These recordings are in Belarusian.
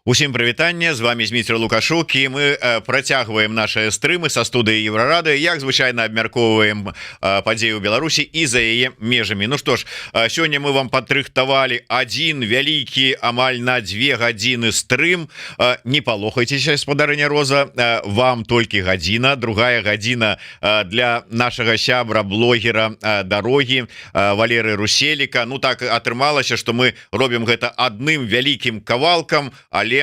Усім прывітанне, з вами Зміцер Лукашук, і мы працягваем наши стрымы са студыі Еўрарады, як звычайна абмяркоўваем падзею Беларусі і за яе межамі. Ну што ж, сёння мы вам падрыхтавалі адзін вялікі амаль на 2 гадзіны стрым. Не палохайцеся, спадарыня Роза, вам толькі гадзіна, другая гадзіна для нашага сябра блогера дарогі Валеры Руселіка. Ну так атрымалася, што мы робім гэта адным вялікім кавалкам, але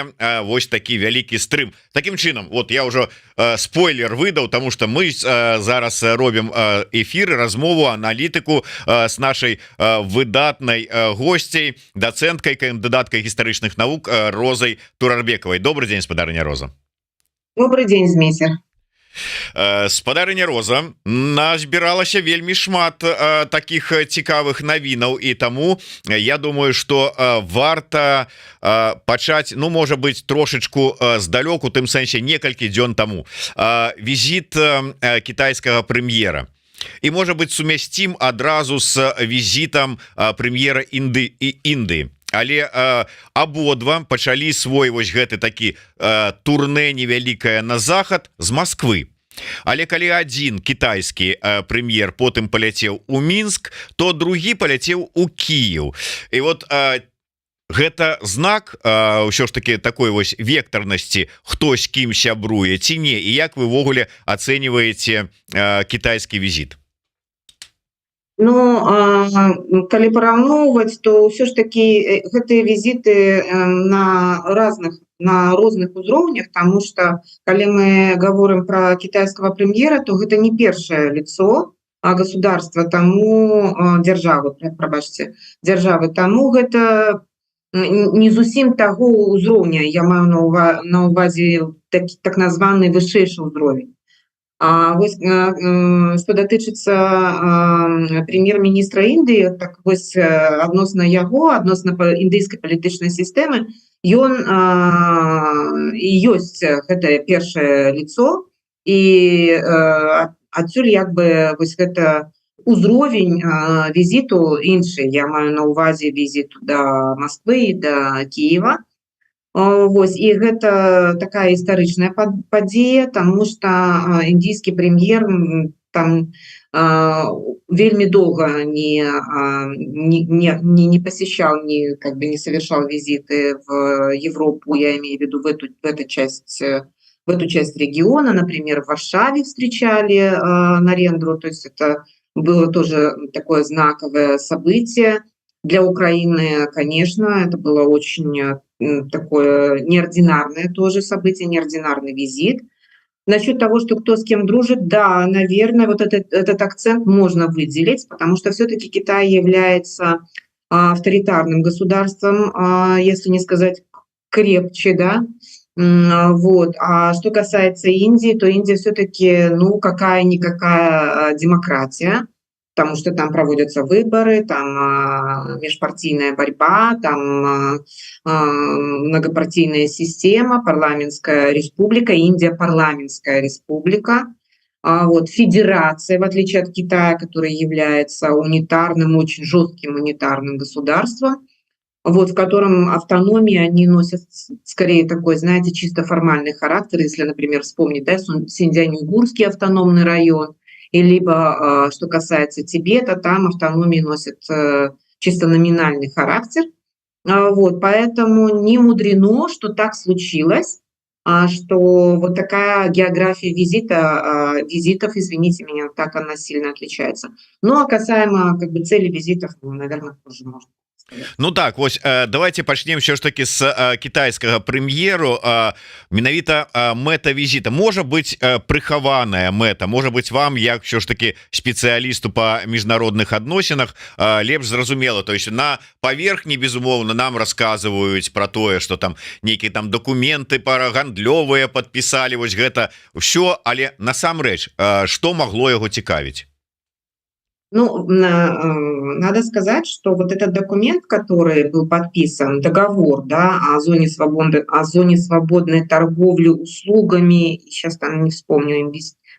вось такі вялікі стрым. Таким чынам, вот я ўжо спойлер выдаў, тому что мы зараз робім эфир, размову, аналітыку с нашай выдатнай госцей, дацэнткай, кандыдаткай гістарычных навук Розай Турарбекавай. Добрый дзень, спадарыня Роза. Добрый день, Змейсер. Спадарыня Роза, назбіралася вельмі шмат таких цікавых навінаў, і таму я думаю, что варта пачаць, ну, можа быть, трошечку здалёку, тым сэнсе некалькі дзён таму. Візіт кітайскага прэм'ера. І, можа быть, сумясцім адразу з візітам прэм'ера Індыі. Але абодва пачалі свой вось гэты такі турнэ невялікае на захад з Москвы. Але калі адзін кітайскі прэм'ер потым паляцеў у Мінск, то другі паляцеў у Кіеў. І вот гэта знак ўсё ж таки такой вось вектарнасці, хто з кім сябруе ці не, і як вы ўвогуле ацэньваеце кітайскі візіт? Ну, калі параўноўваць, то ўсё ж такі гэтыя візіты на розных узроўнях, таму што калі мы гаворым пра кітайскага прэм'ера, то гэта не першае лицо государства, таму дзяржавы, прабачце, дзяржавы, таму гэта не зусім таго ўзроўня, я маю на ўвазе так названы вышэйшы ўзровень. Вось, што датычыцца прэм'ер-міністра Індыі, так вось адносна яго, адносна індыйскай палітычнай сістэмы, ён і ёсць гэтае першае лицо, і адсюль як бы вось гэта узровень візіту іншы, я маю на ўвазе візіту да Масквы і да Кіева. Вось, і гэта такая гістарычная падзея, таму што індійскі прэм'ер там вельмі доўга не посещал, не совершал визиты в Европу, я имею в виду в эту часть региона. Например, в Варшаве встречали Нарендру, то есть это было тоже такое знаковое событие для Украины, конечно, это было очень такое неординарное тоже событие, неординарный визит. Насчет того, что кто с кем дружит, да, наверное, вот этот акцент можно выделить, потому что все-таки Китай является авторитарным государством, если не сказать крепче, да. Вот. А что касается Индии, то Индия все-таки, ну, какая-никакая демократия, потому что там проводятся выборы, там межпартийная борьба, там многопартийная система, парламентская республика, Индия парламентская республика. Вот, федерация, в отличие от Китая, который является унитарным, очень жестким унитарным государством, вот, в котором автономии, они носят скорее такой, знаете, чисто формальный характер. Если, например, вспомнить, да, Синьцзянь-Уйгурский автономный район, и либо, что касается Тибета, там автономии носят чисто номинальный характер. Вот, поэтому не мудрено, что так случилось, что вот такая география визитов, извините меня, так она сильно отличается. Ну, а касаемо как бы цели визитов, ну, наверное, тоже можно. Ну так, вось давайте пачнем все ж таки з кітайскага прэм'еру. Менавіта мэта візіта можа быць прыхаваная мэта, можа быць вам, як все ж таки спецыялісту па міжнародных адносінах, лепш зразумела. То есть на паверхні, безумоўна, нам расказваюць про тое, что там нейкія там документы парагандлёвыя подпісалі, вось гэта ўсё, але насамрэч што магло яго цікавіць? Ну, надо сказать, что вот этот документ, который был подписан, договор, да, о зоне свободной торговли услугами, сейчас там не вспомню,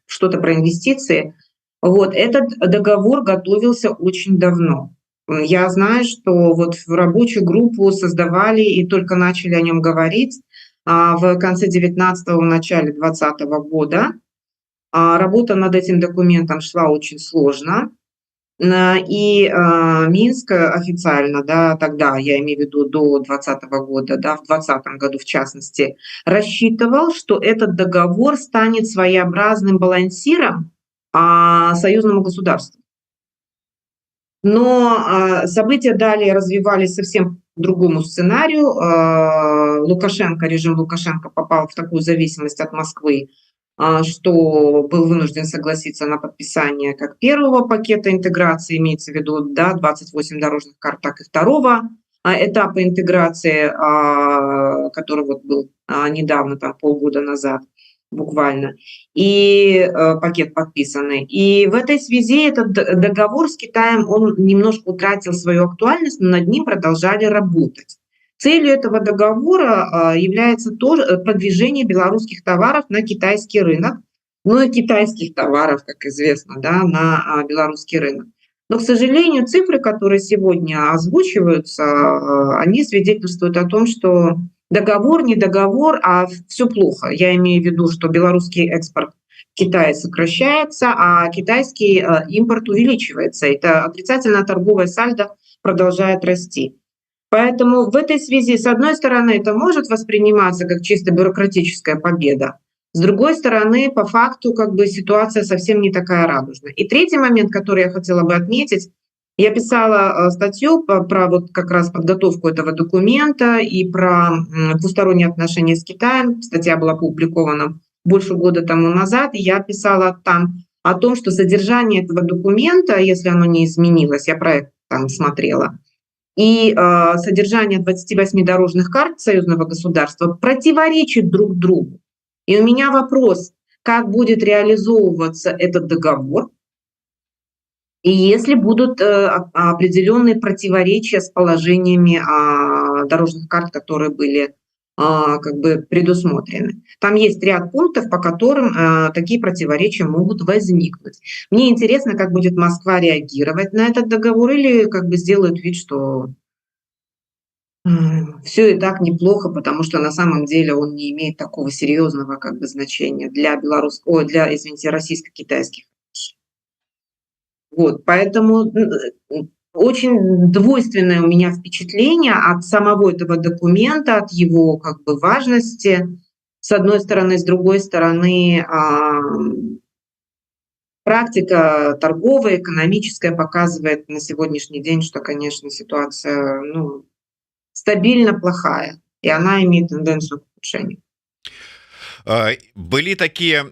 что-то про инвестиции, вот, этот договор готовился очень давно. Я знаю, что вот в рабочую группу создавали и только начали о нем говорить в конце 19-го, в начале 20-го года. Работа над этим документом шла очень сложно. И Минск официально, да, тогда, я имею в виду до 2020 года, да, в 2020 году в частности, рассчитывал, что этот договор станет своеобразным балансиром союзному государству. Но события далее развивались совсем по другому сценарию. Режим Лукашенко попал в такую зависимость от Москвы, что был вынужден согласиться на подписание как первого пакета интеграции, имеется в виду, да, 28 дорожных карт, так и второго этапа интеграции, который вот был недавно, там полгода назад буквально, и пакет подписанный. И в этой связи этот договор с Китаем, он немножко утратил свою актуальность, но над ним продолжали работать. Целью этого договора является тоже продвижение белорусских товаров на китайский рынок, ну и китайских товаров, как известно, да, на белорусский рынок. Но, к сожалению, цифры, которые сегодня озвучиваются, они свидетельствуют о том, что договор, не договор, а все плохо. Я имею в виду, что белорусский экспорт в Китае сокращается, а китайский импорт увеличивается. Это отрицательное торговое сальдо продолжает расти. Поэтому в этой связи, с одной стороны, это может восприниматься как чисто бюрократическая победа, с другой стороны, по факту как бы ситуация совсем не такая радужная. И третий момент, который я хотела бы отметить, я писала статью про вот как раз подготовку этого документа и про двусторонние отношения с Китаем. Статья была опубликована больше года тому назад, и я писала там о том, что содержание этого документа, если оно не изменилось, я проект там смотрела, и содержание 28 дорожных карт союзного государства противоречит друг другу. И у меня вопрос, как будет реализовываться этот договор, и если будут определенные противоречия с положениями дорожных карт, которые были как бы предусмотрены. Там есть ряд пунктов, по которым такие противоречия могут возникнуть. Мне интересно, как будет Москва реагировать на этот договор, или как бы сделают вид, что все и так неплохо, потому что на самом деле он не имеет такого серьезного как бы значения для извините, российско-китайских отношений. Вот, поэтому очень двойственное у меня впечатление от самого этого документа, от его как бы важности, с одной стороны, с другой стороны, практика торговая, экономическая показывает на сегодняшний день, что, конечно, ситуация, ну, стабильно плохая, и она имеет тенденцию к ухудшению. Былі такія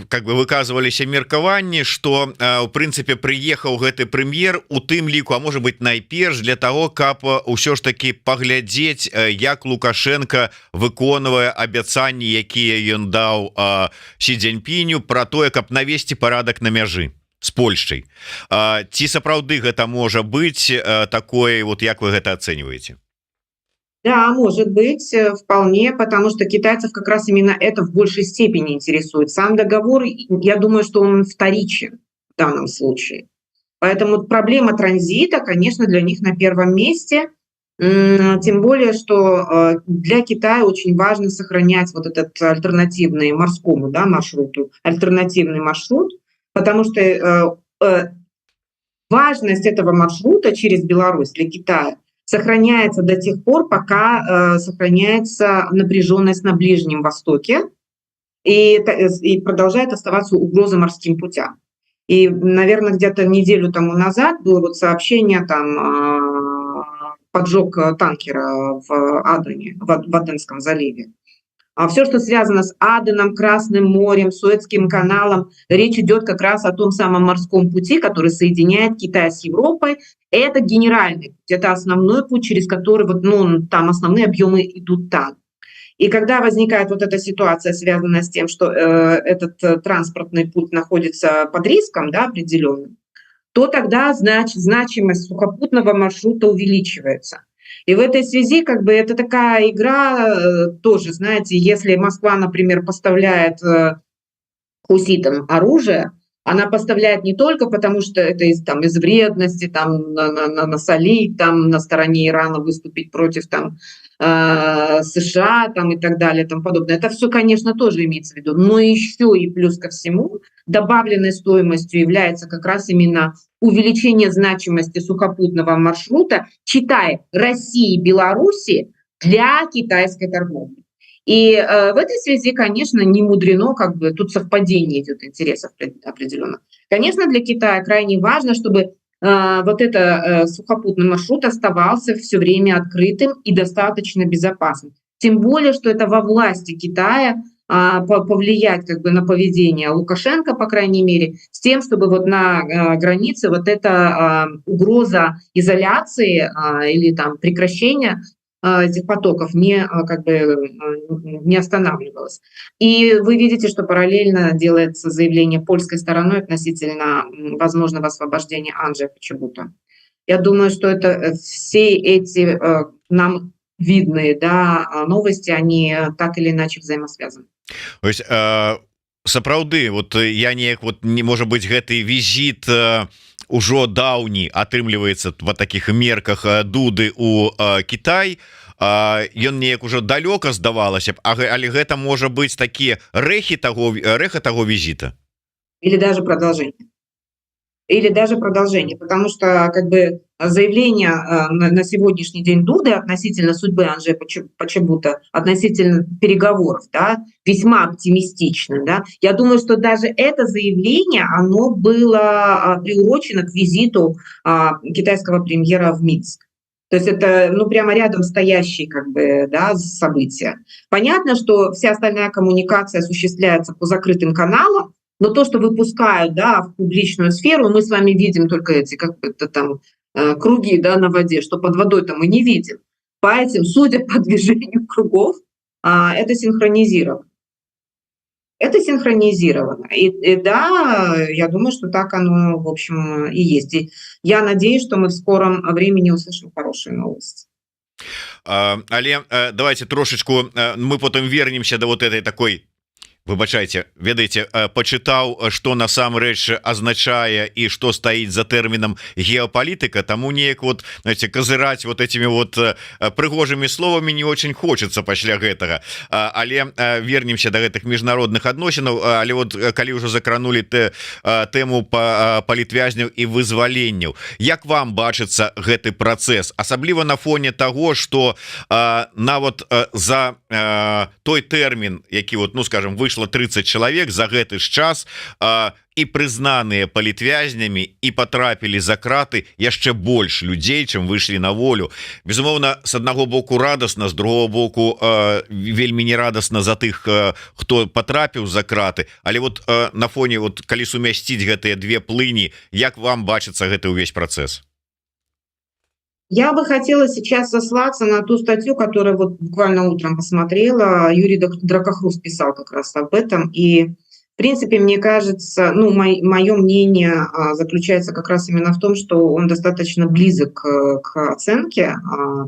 как бы выказываліся меркаванні, что у прынцыпе прыехаў гэты прэм'ер у тым ліку, а можа быть найперш для того, каб ўсё ж таки паглядзець, як Лукашенко выконвае абяцанні, якія ён даў Сі Цзіньпіню про тое, каб навесці парадак на мяжы з Польшчай. Ці сапраўды гэта можа быць такое, вот як вы гэта ацэньваеце? Да, может быть, вполне, потому что китайцев как раз именно это в большей степени интересует. Сам договор, я думаю, что он вторичен в данном случае. Поэтому проблема транзита, конечно, для них на первом месте. Тем более, что для Китая очень важно сохранять вот этот альтернативный морскому, да, маршруту, альтернативный маршрут, потому что важность этого маршрута через Беларусь для Китая сохраняется до тех пор, пока сохраняется напряженность на Ближнем Востоке и продолжает оставаться угроза морским путям. И, наверное, где-то неделю тому назад было вот сообщение, там поджог танкера в Адене, в Аденском заливе. А все, что связано с Аденом, Красным морем, Суэцким каналом, речь идет как раз о том самом морском пути, который соединяет Китай с Европой. Это генеральный путь, это основной путь, через который вот, ну, там основные объемы идут там. И когда возникает вот эта ситуация, связанная с тем, что этот транспортный путь находится под риском, да, определенным, то тогда значимость сухопутного маршрута увеличивается. И в этой связи как бы это такая игра тоже, знаете, если Москва, например, поставляет хуситам оружие, Она поставляет не только потому, что это из вредности, там, насолить, там, на стороне Ирана выступить против там, США там, и так далее, и тому подобное. Это все, конечно, тоже имеется в виду. Но еще и плюс ко всему добавленной стоимостью является как раз именно увеличение значимости сухопутного маршрута, читай, России и Беларуси для китайской торговли. И в этой связи, конечно, не мудрено, как бы тут совпадение идет интересов определенно. Конечно, для Китая крайне важно, чтобы вот этот сухопутный маршрут оставался все время открытым и достаточно безопасным. Тем более, что это во власти Китая повлиять как бы на поведение Лукашенко, по крайней мере, с тем, чтобы вот на границе вот эта угроза изоляции или там прекращения этих потоков как бы не останавливалась. И вы видите, что параллельно делается заявление польской стороной относительно возможного освобождения Анджея Почебута. Я думаю, что это все эти нам видные, да, новости, они так или иначе взаимосвязаны. То есть сапраўды вот я неяк вот не можа быть гэты візіт ужо даўні атрымліваецца в таких мерках Дуды у Кітай, ён неяк ужо далёка здавалася б, але гэта можа быць такі рэха таго візіта или даже продолжение, потому что как бы заявление на сегодняшний день Дуды относительно судьбы Анджея Почебута, относительно переговоров, да, весьма оптимистично, да. Я думаю, что даже это заявление, оно было приурочено к визиту китайского премьера в Минск. То есть это, ну, прямо рядом стоящие, как бы, да, события. Понятно, что вся остальная коммуникация осуществляется по закрытым каналам, но то, что выпускают, да, в публичную сферу, мы с вами видим только эти как-то там круги, да, на воде, что под водой-то мы не видим. По этим, судя по движению кругов, это синхронизировано. Это синхронизировано. И да, я думаю, что так оно, в общем, и есть. И я надеюсь, что мы в скором времени услышим хорошие новости. Але давайте трошечку мы потом вернемся до вот этой такой, выбачайте, ведаеце, почытаў, что насамрэч азначае і что стаіць за тэрмінам геопалітыка, таму неяк вот, знаете, козырать вот этими вот прыгожими словами не очень хочется пасля гэтага. Але вернемся до гэтых міжнародных адносінаў. Але вот калі ўжо закранули тэму палітвязняў і вызваленняў, як вам бачыцца гэты працэс, асабліва на фоне того, что нават за той тэрмін, які вот, ну скажем, вышло 30 человек за гэты ж час і прызнаныя палітвязнямі і потрапілі за краты яшчэ больш людзей, чым выйшлі на волю. Безумоўна, с аднаго боку радасна, з другого боку вельмі нерадасна за тых, хто потрапіў за краты. Але вот на фоне, вот калі сумясціць гэтыя две плыні, як вам бачыцца гэты ўвесь працэс? Я бы хотела сейчас сослаться на ту статью, которую вот буквально утром посмотрела. Юрий Дракохруст писал как раз об этом. И, в принципе, мне кажется, ну, мое мнение заключается как раз именно в том, что он достаточно близок к оценке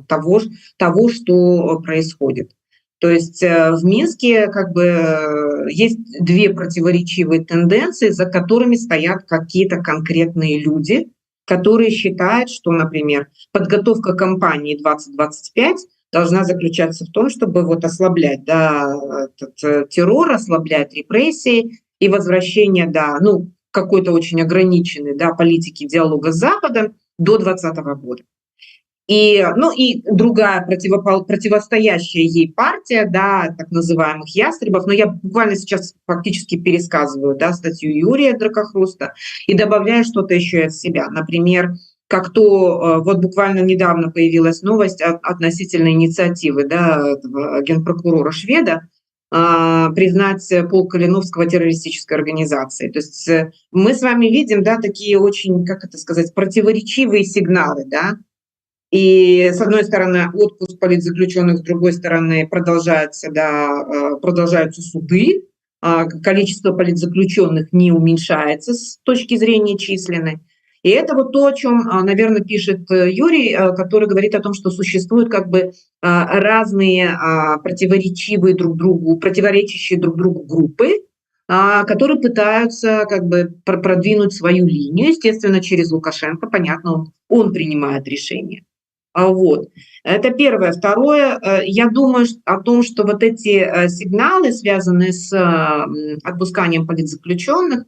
того, что происходит. То есть в Минске как бы есть две противоречивые тенденции, за которыми стоят какие-то конкретные люди, которые считают, что, например, подготовка кампании 2025 должна заключаться в том, чтобы вот ослаблять, да, этот террор, ослаблять репрессии и возвращение, да, ну, какой-то очень ограниченной, да, политики диалога с Западом до 2020 года. И, ну, и другая противостоящая ей партия, да, так называемых ястребов, но я буквально сейчас фактически пересказываю, да, статью Юрия Дракохруста и добавляю что-то еще от себя. Например, как то вот буквально недавно появилась новость относительно инициативы, да, генпрокурора шведа признать полк Калиновского террористической организацией. То есть мы с вами видим, да, такие очень, как это сказать, противоречивые сигналы, да. И с одной стороны отпуск политзаключенных, с другой стороны продолжаются суды, количество политзаключенных не уменьшается с точки зрения численной. И это вот то, о чем, наверное, пишет Юрий, который говорит о том, что существуют как бы разные противоречащие друг другу группы, которые пытаются как бы продвинуть свою линию, естественно, через Лукашенко, понятно, он принимает решения. Вот. Это первое. Второе, я думаю о том, что вот эти сигналы, связанные с отпусканием политзаключенных,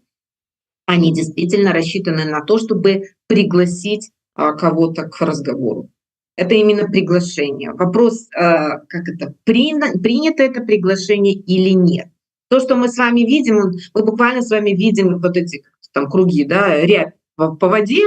они действительно рассчитаны на то, чтобы пригласить кого-то к разговору. Это именно приглашение. Вопрос, как это, принято это приглашение или нет. То, что мы с вами видим, мы буквально с вами видим вот эти там круги, да, рябь по воде.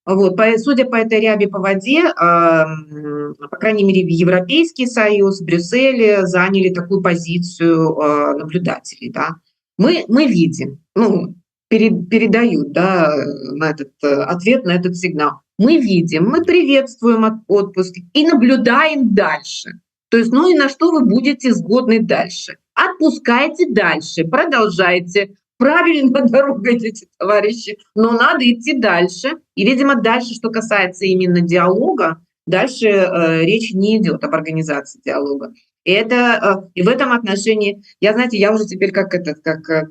Вот, судя по этой ряби по воде, по крайней мере, Европейский Союз, в Брюсселе заняли такую позицию наблюдателей. Да. Мы видим, ну, передают, да, на этот ответ на этот сигнал. Мы видим, мы приветствуем отпуск и наблюдаем дальше. То есть, ну и на что вы будете сгодны дальше? Отпускайте дальше, продолжайте. Правильно дорога идете, товарищи, но надо идти дальше. И, видимо, дальше, что касается именно диалога, дальше речь не идет об организации диалога. И в этом отношении, знаете, я уже теперь как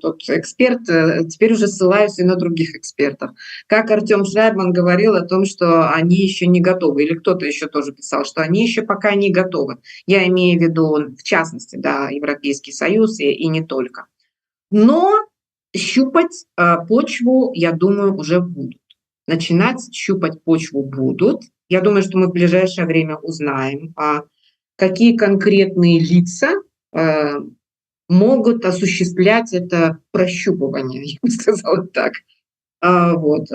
тот эксперт, теперь уже ссылаюсь и на других экспертов. Как Артем Шрайбман говорил о том, что они еще не готовы, или кто-то еще тоже писал, что они еще пока не готовы. Я имею в виду, в частности, да, Европейский Союз и не только. Но щупать почву, я думаю, уже будут. Начинать щупать почву будут. Я думаю, что мы в ближайшее время узнаем, какие конкретные лица могут осуществлять это прощупывание, я бы сказала так. Вот.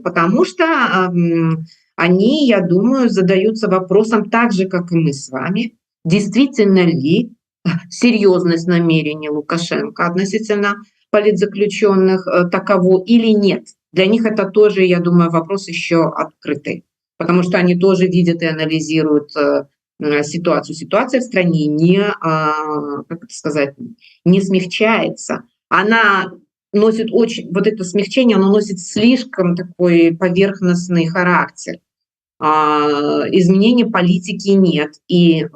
Потому что они, я думаю, задаются вопросом так же, как и мы с вами, действительно ли серьезность намерений Лукашенко относительно политзаключенных таково или нет. Для них это тоже, я думаю, вопрос еще открытый, потому что они тоже видят и анализируют ситуацию. Ситуация в стране как это сказать, не смягчается. Она носит вот это смягчение, оно носит слишком такой поверхностный характер. Изменения политики нет. И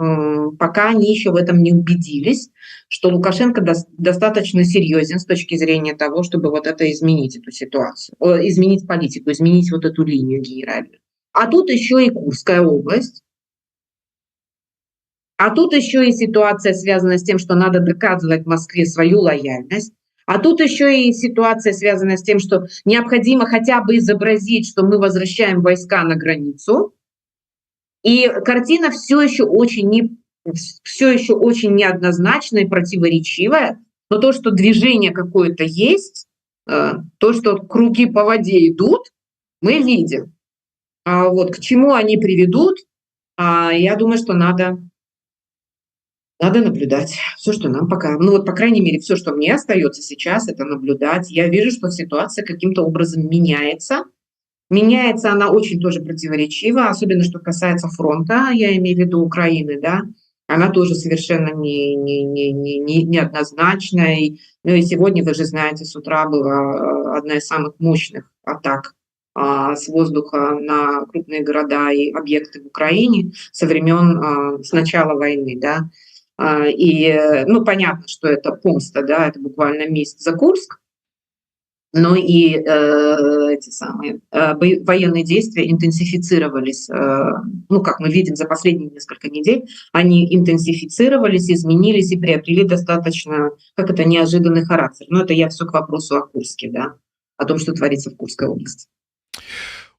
пока они еще в этом не убедились, что Лукашенко достаточно серьезен с точки зрения того, чтобы вот это изменить, эту ситуацию, изменить политику, изменить вот эту линию генеральную. А тут еще и Курская область. А тут еще и ситуация, связанная с тем, что надо доказывать Москве свою лояльность. А тут еще и ситуация, связанная с тем, что необходимо хотя бы изобразить, что мы возвращаем войска на границу. И картина все еще очень неоднозначная и противоречивая. Но то, что движение какое-то есть, то, что круги по воде идут, мы видим. Вот к чему они приведут, я думаю, что надо наблюдать. Все, что нам пока... Ну вот, по крайней мере, все, что мне остается сейчас, это наблюдать. Я вижу, что ситуация каким-то образом меняется. Меняется она очень тоже противоречиво, особенно что касается фронта, я имею в виду Украины, да. Она тоже совершенно неоднозначная. Ну и сегодня, вы же знаете, с утра была одна из самых мощных атак с воздуха на крупные города и объекты в Украине со времен, с начала войны, да. И, ну, понятно, что это помста, да, это буквально месть за Курск, но и эти самые военные действия интенсифицировались, ну, как мы видим, за последние несколько недель, они интенсифицировались, изменились и приобрели достаточно, как это, неожиданный характер. Но это я все к вопросу о Курске, да, о том, что творится в Курской области.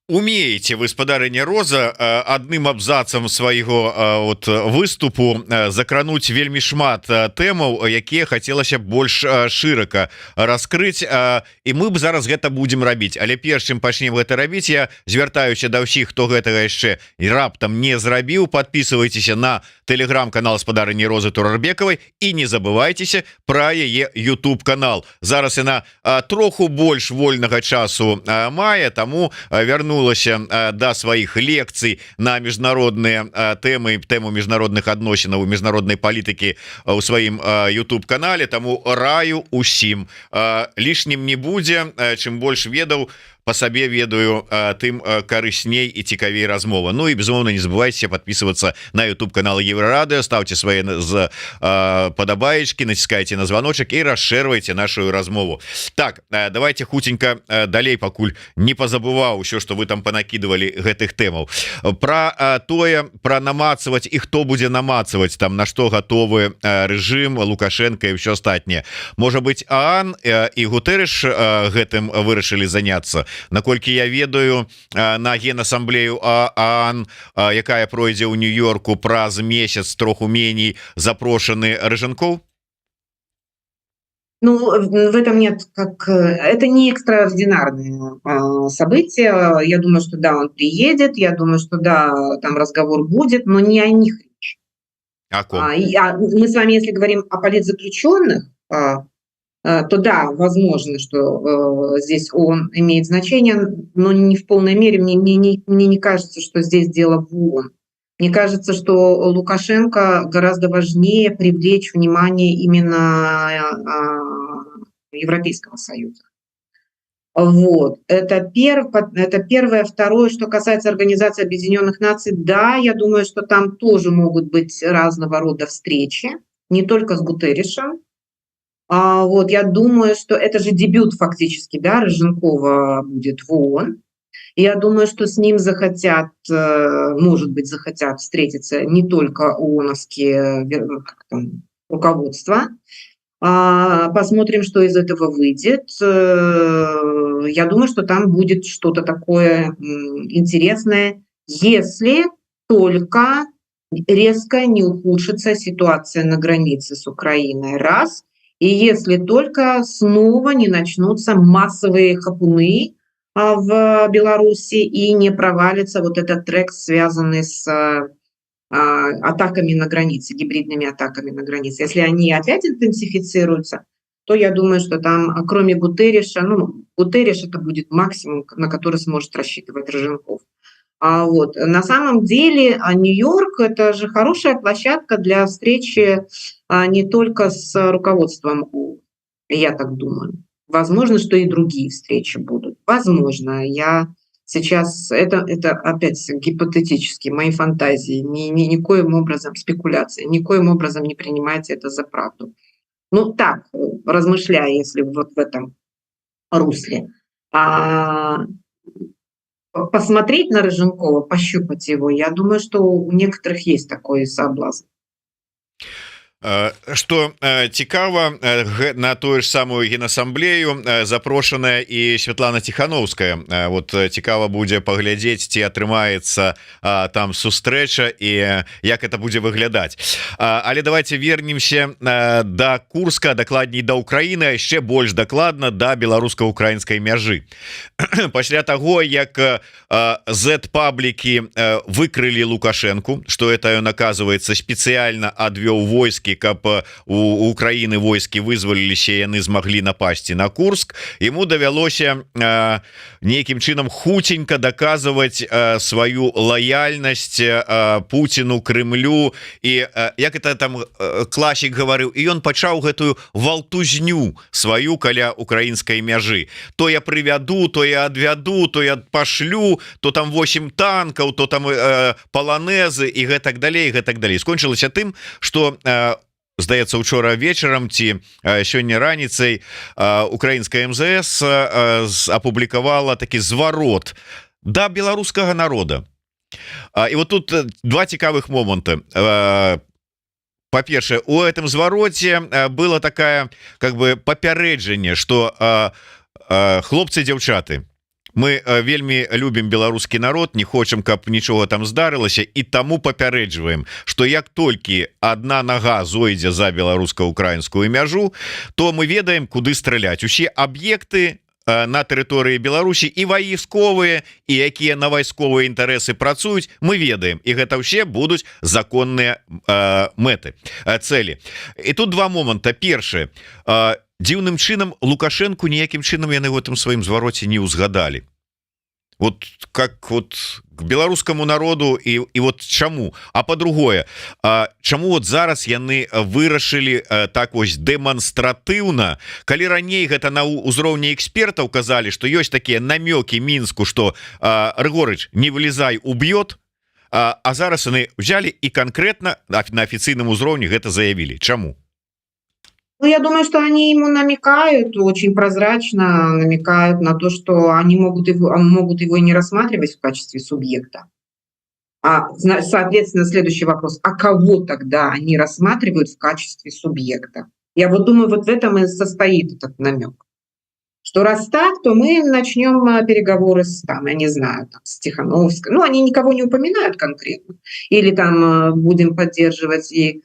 Умеете вы, спадарыня Роза, адным абзацам свайго вот выступу закрануць вельмі шмат тэмаў, якія хацелася больш шырака раскрыць, і мы б зараз гэта будзем рабіць. Але перш чым пачнем гэта рабіць, я звяртаюся да ўсіх, хто гэтага яшчэ і раптам не зрабіў. Подписывайтеся на телеграм-канал спадарыні Розы Турарбекавай і не забывайтеся пра яе YouTube канал. Зараз яна троху больш вольнага часу мае, таму вернулася да сваіх лекцый на міжнародныя тэму міжнародных адносінаў, міжнароднай палітыкі ў сваім YouTube канале. Таму раю усім лішнім не будзе. Чым больш ведаў, по сабе ведаю, тым карысней і цікавей размова. Ну і безумоўна не забывайте подписываться на YouTube канал Еврорадио, ставьте свои подобаечки, натискайте на звоночек и расширвайте нашу размову. Так, давайте хутенько далей, пакуль не позабываў все, что вы там понакидывали гэтых тэмаў. Про тое, про намацаваць і хто будзе намацаваць, там на что готовы режим, Лукашенко и все астатняе. Можа быть, ААН и Гутэрэш гэтым вырашылі заняться. Наколькі я ведаю, на Генассамблею ААН, якая пройдзе ў Нью-Йорку праз месяц, троху меней, запрошаны Рыжанков? Ну, в этом нет, это не экстраординарное событие. Я думаю, что да, он приедет, я думаю, что да, там разговор будет, но не о них речь. О ком? Мы с вами, если говорим о политзаключенных, то да, возможно, что здесь ООН имеет значение, но не в полной мере. Мне не кажется, что здесь дело в ООН. Мне кажется, что Лукашенко гораздо важнее привлечь внимание именно Европейского Союза. Вот. Это первое. Второе, что касается Организации Объединенных Наций, да, я думаю, что там тоже могут быть разного рода встречи, не только с Гутерришем. Вот, я думаю, что это же дебют фактически, да, Рыженкова будет в ООН. Я думаю, что с ним захотят, может быть, захотят встретиться не только ООНовские руководства. Посмотрим, что из этого выйдет. Я думаю, что там будет что-то такое интересное, если только резко не ухудшится ситуация на границе с Украиной, раз, и если только снова не начнутся массовые хапуны в Беларуси и не провалится вот этот трек, связанный с атаками на границе, гибридными атаками на границе. Если они опять интенсифицируются, то я думаю, что там, кроме Гутерриша, Гутерриш это будет максимум, на который сможет рассчитывать Рыженков. Вот. На самом деле Нью-Йорк – это же хорошая площадка для встречи не только с руководством ООН, я так думаю. Возможно, что и другие встречи будут. Возможно, я сейчас… Это опять гипотетически, мои фантазии, никоим образом спекуляции, никоим образом не принимайте это за правду. Ну так, размышляя, если вот в этом русле. Посмотреть на Рыженкова, пощупать его, я думаю, что у некоторых есть такой соблазн. Что цікава, на тую ж самую Генассамблею запрошаная і Святлана Тихановская. Вот цікава будзе паглядзець, ці атрымаецца там сустрэча і як это будзе выглядаць. Але давайте вернемся до Курска, дакладней да Украіны, яшчэ больш дакладна да беларуска-украінскай мяжы. Пасля таго, як Z-паблікі выкрылі Лукашенку, что это ён, оказывается, спецыяльна адвёў войскі, каб у Украіны войскі вызваліліся, яны змаглі напасці на Курск, ему давялося нейкім чынам хутенька доказывать сваю лояльнасць Путину, Крымлю, і як это там класік гаварыў, і ён пачаў гэтую валтузню сваю каля украінскай мяжы. То я прывяду, то я адвяду, то я пашлю, то там 8 танкаў, то там паланезы і гэтак далей, гэтак далей. Скончылася тым, что здаецца, учора вечарам ці сёння раніцай украінская МЗС апублікавала такі зварот да беларускага народа. І вот тут два цікавых моманты. По-першае, у этом звароце было такая как бы папярэджанне, что хлопцы, дзяўчаты, мы вельмі любім беларускі народ, не хочам, каб нічога там здарылася, і таму папярэджваем, што як толькі адна нага зойдзе за беларуска-украінскую мяжу, то мы ведаем, куды страляць. Усе аб'екты на тэрыторыі Беларусі і вайсковыя, і якія на вайсковыя інтарэсы працуюць, мы ведаем, і гэта ўсе будуць законныя мэты, цэлі. І тут два моманта. Першае, дзіўным чынам Лукашенку ніякім чынам яны в этом сваім звароце не ўзгадалі. вот как вот к беларускаму народу і вот чаму, а по-другое, чаму вот зараз яны вырашылі так вось дэманстратыўна, калі раней гэта на ўзроўні экспертаў казалі, што ёсць такія намёкі Мінску, што Рыгорыч, не вылезай, уб'ёт, а зараз яны взяли і конкретно на афіцыйным узроўні гэта заявілі. Чаму? Ну, я думаю, что они ему намекают, очень прозрачно намекают на то, что они могут его и не рассматривать в качестве субъекта. Соответственно, следующий вопрос: а кого тогда они рассматривают в качестве субъекта? Я вот думаю, вот в этом и состоит этот намек. Что раз так, то мы начнем переговоры с, там, я не знаю, там, с Тихановской. Ну, они никого не упоминают конкретно. Или там будем поддерживать и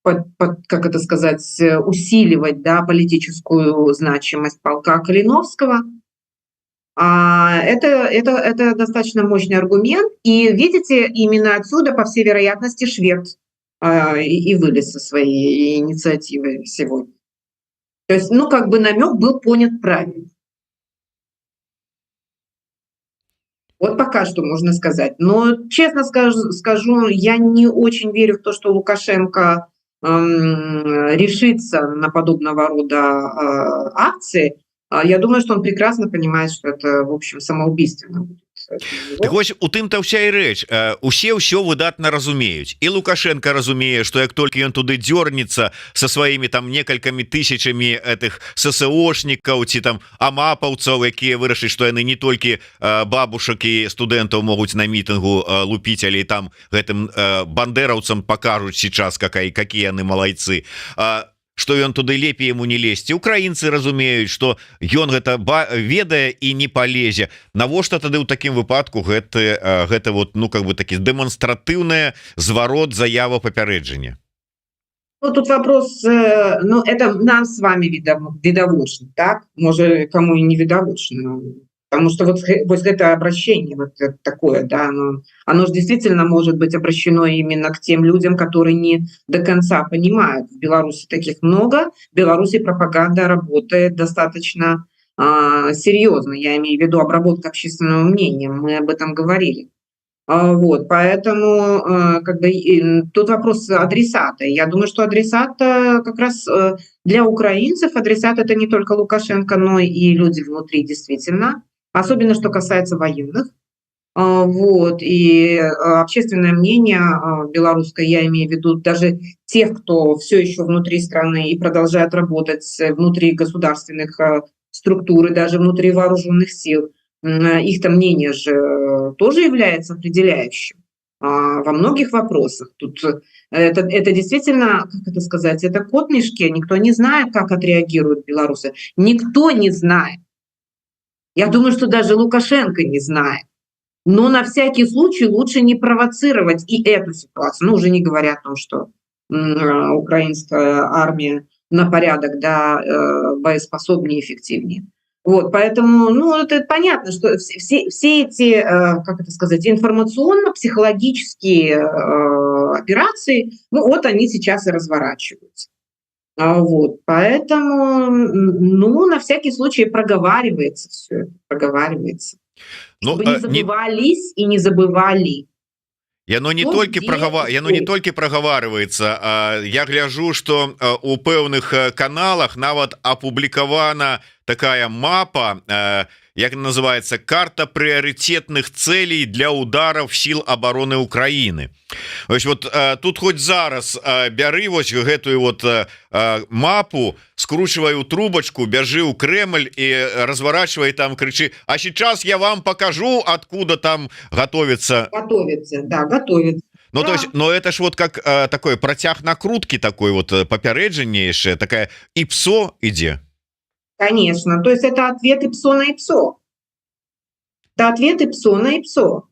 как это сказать, усиливать, да, политическую значимость полка Калиновского. Это достаточно мощный аргумент. И видите, именно отсюда, по всей вероятности, Швед и вылез со своей инициативой сегодня. То есть, ну, как бы намек был понят правильно. Вот пока что можно сказать. Но, честно скажу, я не очень верю в то, что Лукашенко решится на подобного рода акции. Я думаю, что он прекрасно понимает, что это, в общем, самоубийственно будет. Так вось у тым-то ўся і рэч, усе ўсё выдатна разумеюць, і Лукашенко разумее, што як толькі ён туды дзёрнецца со сваімі там некалькімі тысячамі этих ССОшнікаў ці там амапаўцаў, якія вырашаць, што яны не толькі бабушак і студэнтаў могуць на мітынгу лупіць, але там гэтым бандераўцам пакажуць сейчас, какие яны малайцы, что ён туды лепей ему не лезці. Украінцы разумеюць, что ён гэта ведае і не полезе. Навошта тады ў такім выпадку гэта вот, ну, как бы такі дэманстратыўная зварот, заява, папярэджання? Ну, тут вопрос, ну, это нам с вами видовочно, так? Может, кому и не видовочно. Потому что вот это обращение вот такое, да, оно же действительно может быть обращено именно к тем людям, которые не до конца понимают. В Беларуси таких много, в Беларуси пропаганда работает достаточно серьезно. Я имею в виду обработку общественного мнения, мы об этом говорили. Вот, поэтому как бы тут вопрос адресата. Я думаю, что адресат как раз для украинцев, адресат это не только Лукашенко, но и люди внутри действительно. Особенно, что касается военных. Вот. И общественное мнение белорусское, я имею в виду даже тех, кто все еще внутри страны и продолжает работать внутри государственных структур и даже внутри вооруженных сил, их-то мнение же тоже является определяющим во многих вопросах. Тут это действительно, как это сказать, это кот в мешке. Никто не знает, как отреагируют белорусы. Никто не знает. Я думаю, что даже Лукашенко не знает. Но на всякий случай лучше не провоцировать и эту ситуацию. Ну, уже не говоря о том, что украинская армия на порядок, да, боеспособнее и эффективнее. Вот, поэтому, ну, это понятно, что все эти, как это сказать, информационно-психологические операции, ну, вот они сейчас и разворачиваются. Вот, поэтому, ну, на всякий случай проговаривается все это, проговаривается. Чтобы не забывались и не забывали. Яно не толькі праговаривается. Я гляжу, что у пэўных каналах нават апублікавана такая мапа, як называется, карта приоритетных целей для ударов сил обороны Украины. Вот тут хоть зараз бяры вось гэтую вот мапу, скручивай у трубочку, бяжы ў Кремль и разворачивай там, кричи: а сейчас я вам покажу, откуда там готовится. Да, готовится. Ну, да. То есть, но это ж вот как такой протяг накрутки, такой вот папярэджанейшая, такая ИПСО иде. Конечно, то есть это ответ ИПСО на ИПСО. Это ответ ИПСО на ИПСО.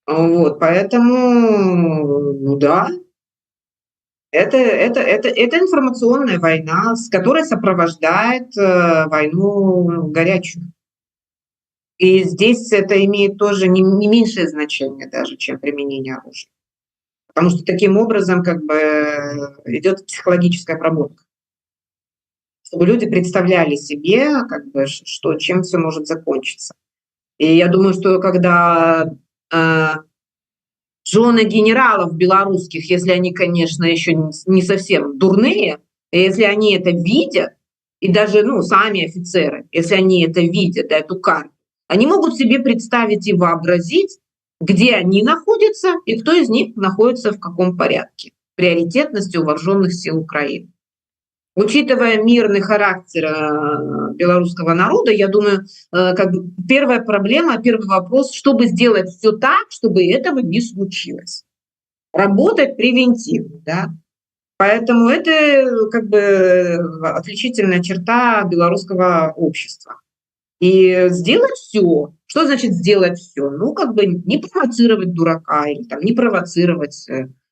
Вот, поэтому, ну да, это информационная война, с которой сопровождает войну горячую. И здесь это имеет тоже не меньшее значение даже, чем применение оружия. Потому что таким образом как бы идет психологическая обработка. Чтобы люди представляли себе, как бы, что, чем все может закончиться. И я думаю, что когда жены генералов белорусских, если они, конечно, еще не совсем дурные, и если они это видят, и даже, ну, сами офицеры, если они это видят, эту карту, они могут себе представить и вообразить, где они находятся и кто из них находится в каком порядке приоритетности у вооруженных сил Украины. Учитывая мирный характер белорусского народа, я думаю, как бы первая проблема, первый вопрос, чтобы сделать все так, чтобы этого не случилось. Работать превентивно, да. Поэтому это как бы отличительная черта белорусского общества. И сделать все. Что значит сделать все? Ну, как бы не провоцировать дурака или там, не провоцировать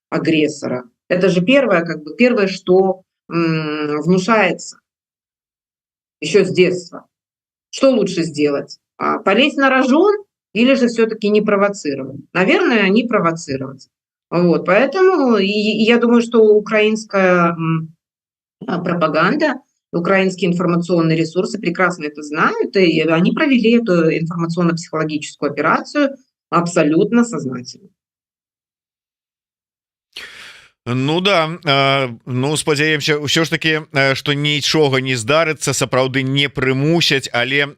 агрессора. Это же первое, как бы, первое, что внушается еще с детства. Что лучше сделать? Полезть на рожон или же все-таки не провоцировать? Наверное, не провоцировать. Вот, поэтому я думаю, что украинская пропаганда, украинские информационные ресурсы прекрасно это знают, и они провели эту информационно-психологическую операцию абсолютно сознательно. Ну да, ну спадзяемся ўсё ж таки, что нічога не здарыцца, сапраўды не прымусяць, але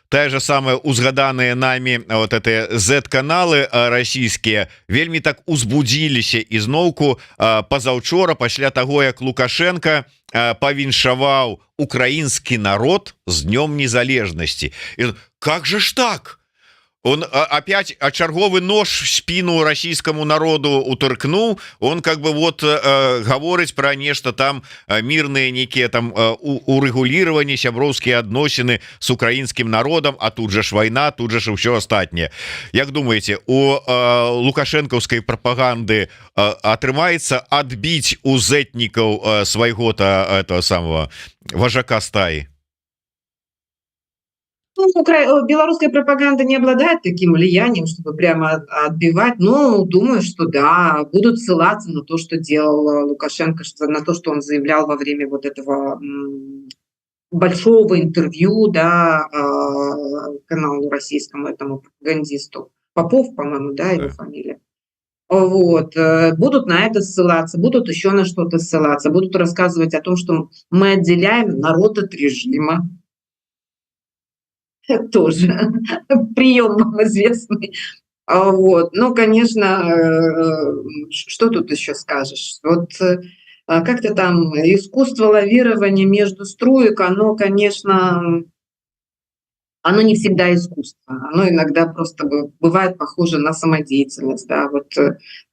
тая же самая узгаданыя нами вот это Z-каналы расійскія вельмі так узбудзіліся ізноўку пазаўчора пасля таго, як Лукашенко павіншаваў украінскі народ з днём незалежнасці. І как же ж так? Он опять очерговый нож в спину российскому народу утыркнул. Он как бы вот говорить про нечто там мирные некие там урегулирования, сяброўские адносины с украинским народом, а тут же ж война, тут же ж все остатнее. Як думаете, у лукашенковской пропаганды атрымаецца отбить у зетников своего-то этого самого вожака стаи? Ну, белорусская пропаганда не обладает таким влиянием, чтобы прямо отбивать. Но думаю, что да, будут ссылаться на то, что делал Лукашенко, на то, что он заявлял во время вот этого большого интервью, да, каналу российскому, этому пропагандисту. Попов, по-моему, да, его фамилия. Вот. Будут на это ссылаться, будут еще на что-то ссылаться, будут рассказывать о том, что мы отделяем народ от режима. Тоже прием вам известный. Вот. Ну, конечно, что тут еще скажешь? Вот как-то там искусство лавирования между струек, оно, конечно, оно не всегда искусство. Оно иногда просто бывает похоже на самодеятельность. Да? Вот,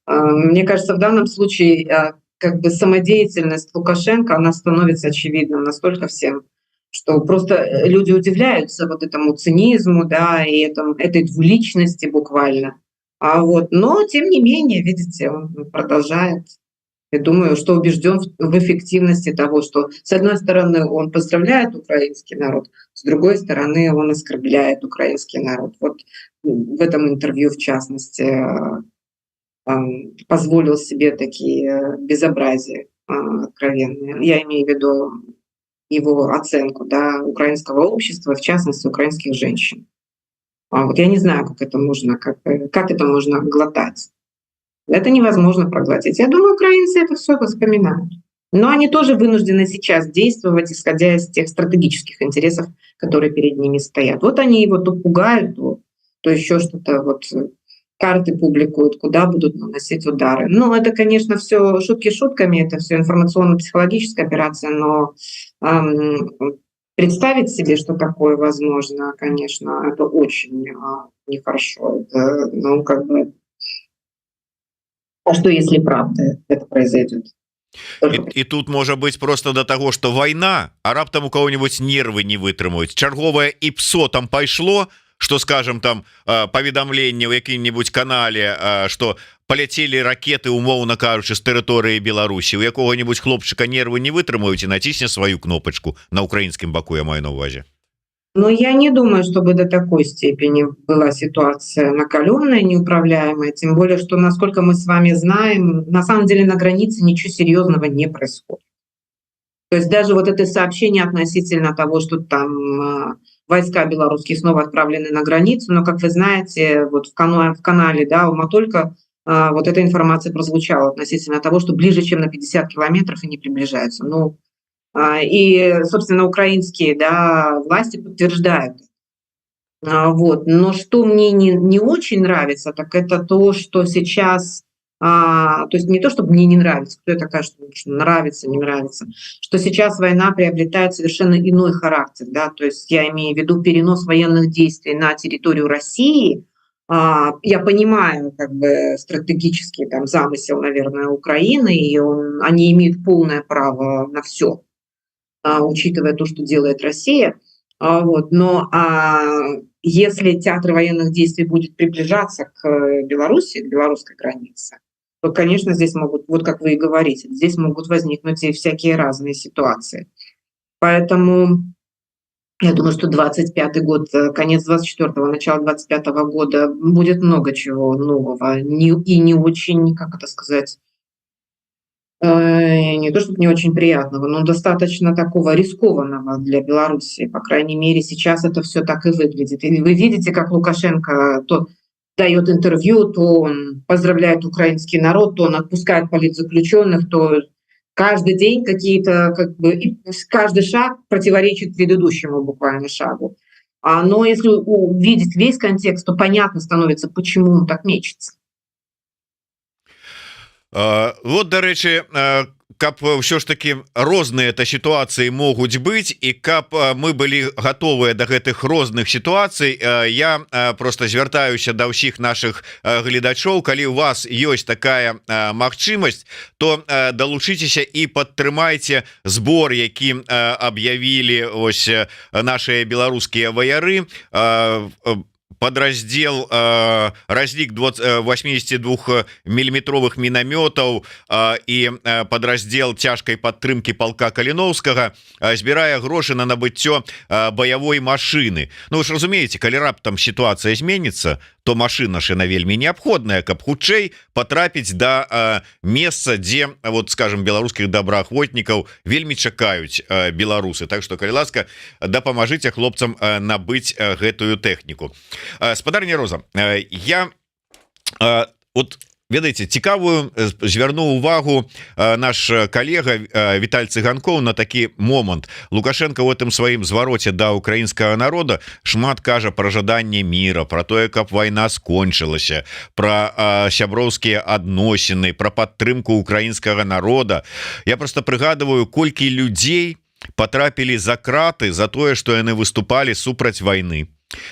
мне кажется, в данном случае как бы самодеятельность Лукашенко, она становится очевидна настолько всем, что просто люди удивляются вот этому цинизму, да, и этой двуличности буквально. Но, тем не менее, видите, он продолжает. Я думаю, что убежден в эффективности того, что, с одной стороны, он поздравляет украинский народ, с другой стороны, он оскорбляет украинский народ. Вот в этом интервью, в частности, позволил себе такие безобразия откровенные. Я имею в виду его оценку, да, украинского общества, в частности, украинских женщин. Вот я не знаю, как это можно глотать. Это невозможно проглотить. Я думаю, украинцы это все вспоминают. Но они тоже вынуждены сейчас действовать, исходя из тех стратегических интересов, которые перед ними стоят. Вот они его то пугают, то еще что-то, вот карты публикуют, куда будут наносить удары. Ну, это, конечно, все шутки шутками, это все информационно-психологическая операция, но представить себе, что такое возможно, конечно, это очень нехорошо. Это, ну, как бы, а что если правда это произойдет? І тут можа быць просто до того, что война, а раптам у кого-нибудь нервы не вытрымаюць. Чарговае іпсо там пайшло, что, скажем, там паведамленне ў якім-нибудь канале, что полетели ракеты, умоўна кажучы, з тэрыторыі Беларусі, у якога-нибудь хлопчыка нервы не вытрымаюць і націсне сваю кнопочку на украінскім баку, я маю на увазе. Но я не думаю, чтобы до такой степени была ситуация накаленная, неуправляемая, тем более, что, насколько мы с вами знаем, на самом деле на границе ничего серьезного не происходит. То есть даже вот это сообщение относительно того, что там войска белорусские снова отправлены на границу, но, как вы знаете, вот в канале, да, Ума-Только вот эта информация прозвучала относительно того, что ближе, чем на 50 километров и не приближаются. Ну, и, собственно, украинские, да, власти подтверждают. Вот. Но что мне не очень нравится, так это то, что сейчас, то есть не то, чтобы мне не нравится, кто я такая, что нравится, не нравится, что сейчас война приобретает совершенно иной характер, да, то есть я имею в виду перенос военных действий на территорию России. Я понимаю, как бы, стратегический там замысел, наверное, Украины, и они имеют полное право на все, учитывая то, что делает Россия. Вот. Но если театр военных действий будет приближаться к Беларуси, к белорусской границе, то, конечно, здесь могут, вот как вы и говорите, здесь могут возникнуть и всякие разные ситуации. Поэтому я думаю, что 25-й год, конец 24-го, начало 25-го года будет много чего нового и не очень, как это сказать, не то чтобы не очень приятного, но достаточно такого рискованного для Беларуси. По крайней мере, сейчас это все так и выглядит. И вы видите, как Лукашенко то дает интервью, то он поздравляет украинский народ, то он отпускает политзаключенных, то каждый день какие-то, как бы, и каждый шаг противоречит предыдущему буквально шагу. Но если увидеть весь контекст, то понятно становится, почему он так мечется. Вот, дарэчы, каб ўсё ж таки розныя это сітуацыі могуць быць, і каб мы былі готовыя до гэтых розных сітуацый, я просто звяртаюся да ўсіх наших гледачоў, калі у вас ёсць такая магчымасць, то далучыцеся і падтрымайце збор, які аб'явілі ось наши беларускія ваяры, подраздел разлік 82-миллиметровых мінаметаў і подраздел цяжкай падтрымки полка Каліновскага збірае грошы на набыццё баявой машины. Ну вы ж разумееце, калі раптам ситуация зменится, то машина ж яна вельмі неабходная, каб хутчэй потрапіць до месца, дзе, вот скажем, беларускіх добраахвотнікаў вельмі чакаюць беларусы. Так что, калі ласка, дапамажыце хлопцам набыць гэтую тэхніку. Спадарня Роза, я вот, ведаеце, цікавую звярнуў увагу наш калега Віталь Цыганкоў на такі момант. Лукашенко в этом сваім звароце да украінскага народа шмат кажа пра жаданне мира, про тое, каб вайна скончылася, про сяброўскія адносіны, про падтрымку украінскага народа. Я просто прыгадываю, колькі людзей потрапілі за краты за тое, што яны выступалі супраць вайны,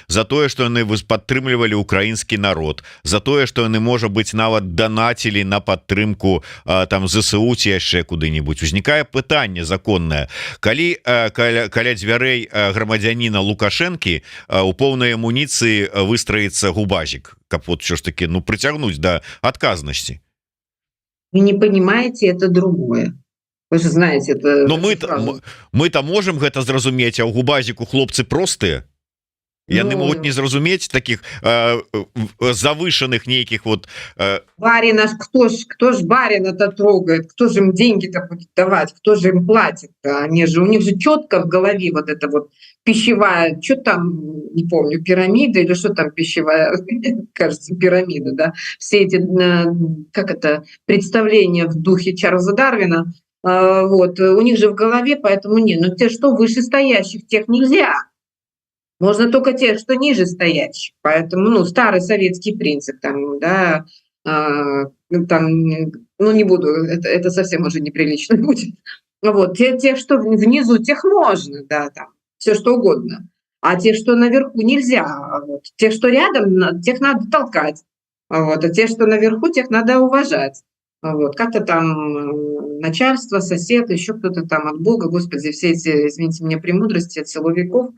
за тое, што яны падтрымлівалі украінскі народ, за тое, што яны, можа быць, нават данацілі на падтрымку там ЗСУ ці яшчэ куды-нибудь. Узнікае пытанне законнае: калі каля дзвярэй грамадзяніна Лукашэнкі у поўнай амуніцыі выстраіцца губазік, каб вот ўсё ж таки, ну, прыцягнуць да адказнасці. Вы не понимаете, это другое. Вы же знаете, это... Но мы-то можем гэта зразумець, а ў губазіку хлопцы простыя. Яны могуць не зразумець таких завышенных нейкіх вот... Барин, кто ж барина-то трогает, кто же им деньги-то будет давать, кто же им платит-то? У них же четко в голове вот это вот пищевая, что там, не помню, пирамида или что там пищевая, кажется, пирамида, да? Все эти, как это, представления в духе Чарльза Дарвина, вот, у них же в голове, поэтому нет. Но те, что вышестоящих, тех нельзя. Можно только тех, что ниже стоящих. Поэтому, ну, старый советский принцип, там, да, там, ну, не буду, это совсем уже неприлично будет. Вот, те, что внизу, тех можно, да, там, все что угодно. А те, что наверху, нельзя. Вот. Те, что рядом, тех надо толкать. Вот. А те, что наверху, тех надо уважать. Вот. Как-то там начальство, сосед, еще кто-то там от Бога, Господи, все эти, извините меня, премудрости от силовиков.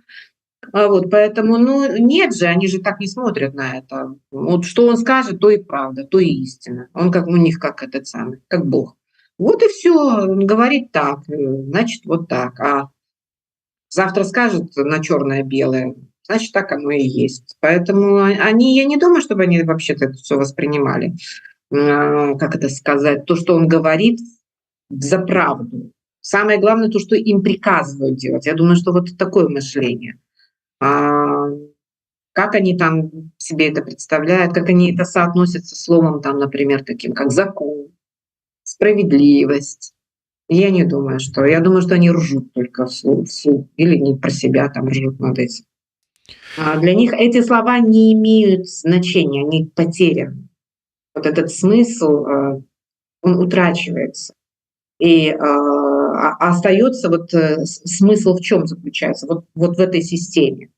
Вот, поэтому, ну, нет же, они же так не смотрят на это. Вот что он скажет, то и правда, то и истина. Он как у них, как этот самый, как Бог. Вот и все. Он говорит так, значит, вот так. А завтра скажет на черное-белое, значит, так оно и есть. Поэтому они, я не думаю, чтобы они вообще-то это все воспринимали. Как это сказать? То, что он говорит, за правду. Самое главное, то, что им приказывают делать. Я думаю, что вот такое мышление. А, как они там себе это представляют, как они это соотносят со словом, там, например, таким как закон, справедливость. Я не думаю, что я думаю, что они ржут только вслух или не про себя там ржут над этим. Для них эти слова не имеют значения, они потеряны. Вот этот смысл, он утрачивается. И, остаётся вот, смысл в чем заключается? Вот в этой системе.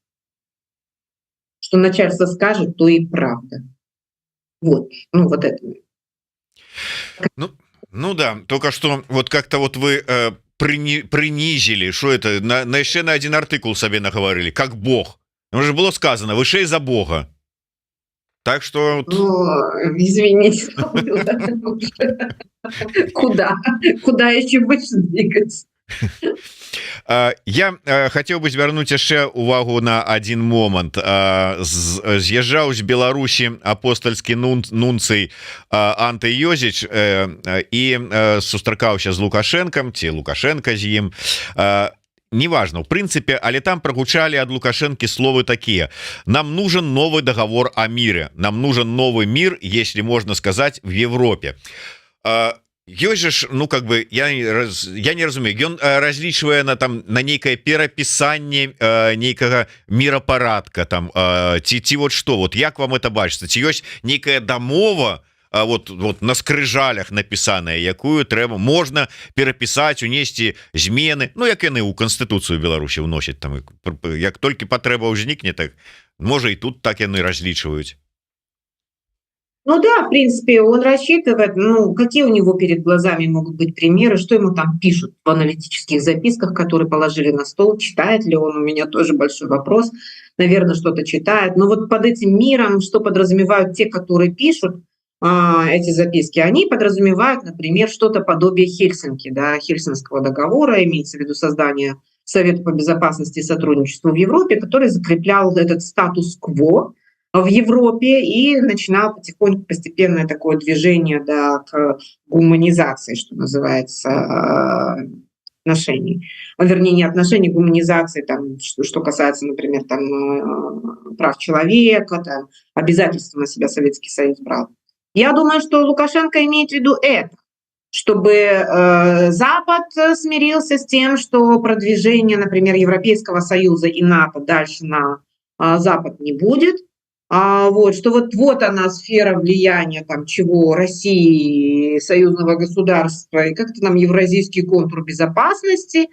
Что начальство скажет, то и правда. Вот, ну вот это. Ну, ну да, только что вот как-то вот вы принизили, что это на еще на один артикул себе наговорили, как Бог. Уже было сказано, вышей за Бога. Так что вот, Извините, куда? Куда еще больше двигаться? я хотел бы звярнуць яшчэ увагу на один момант. З'язджаў з Беларусі апостольскі нунцый Антый-Йозіч і сустракаўся з Лукашенком ці Лукашенко з ім. Неважно, в принципе, але там прогучали от Лукашенки словы такие: нам нужен новый договор о мире, нам нужен новый мир, если можно сказать, в Европе. Ёсць же, ну как бы я не разумею, ён разлічвае на там на нейкае перапісанне нейкага мірапарадка там ці вот что, вот як вам это бачыцца, ці ёсць нейкая дамова, вот на скрыжалях напісаная, якую трэба можна перапісаць, унесці змены, ну як яны ў Канстытуцыю Беларусі ўносяць там, як толькі патрэба ўзнікне, так можа і тут так яны разлічваюць. Ну да, в принципе, он рассчитывает, ну, какие у него перед глазами могут быть примеры, что ему там пишут в аналитических записках, которые положили на стол, читает ли он, у меня тоже большой вопрос, наверное, что-то читает. Но вот под этим миром, что подразумевают те, которые пишут эти записки, они подразумевают, например, что-то подобие Хельсинки, да, Хельсинского договора, имеется в виду создание Совета по безопасности и сотрудничеству в Европе, который закреплял этот статус-кво в Европе и начинал потихоньку постепенное такое движение, да, к гуманизации, что называется, отношений. Вернее, не отношений, гуманизации, там, что касается, например, там, прав человека, там, обязательства на себя Советский Союз брал. Я думаю, что Лукашенко имеет в виду это, чтобы Запад смирился с тем, что продвижение, например, Европейского Союза и НАТО дальше на Запад не будет. Вот, что вот она сфера влияния там чего России, союзного государства и как-то там евразийский контур безопасности.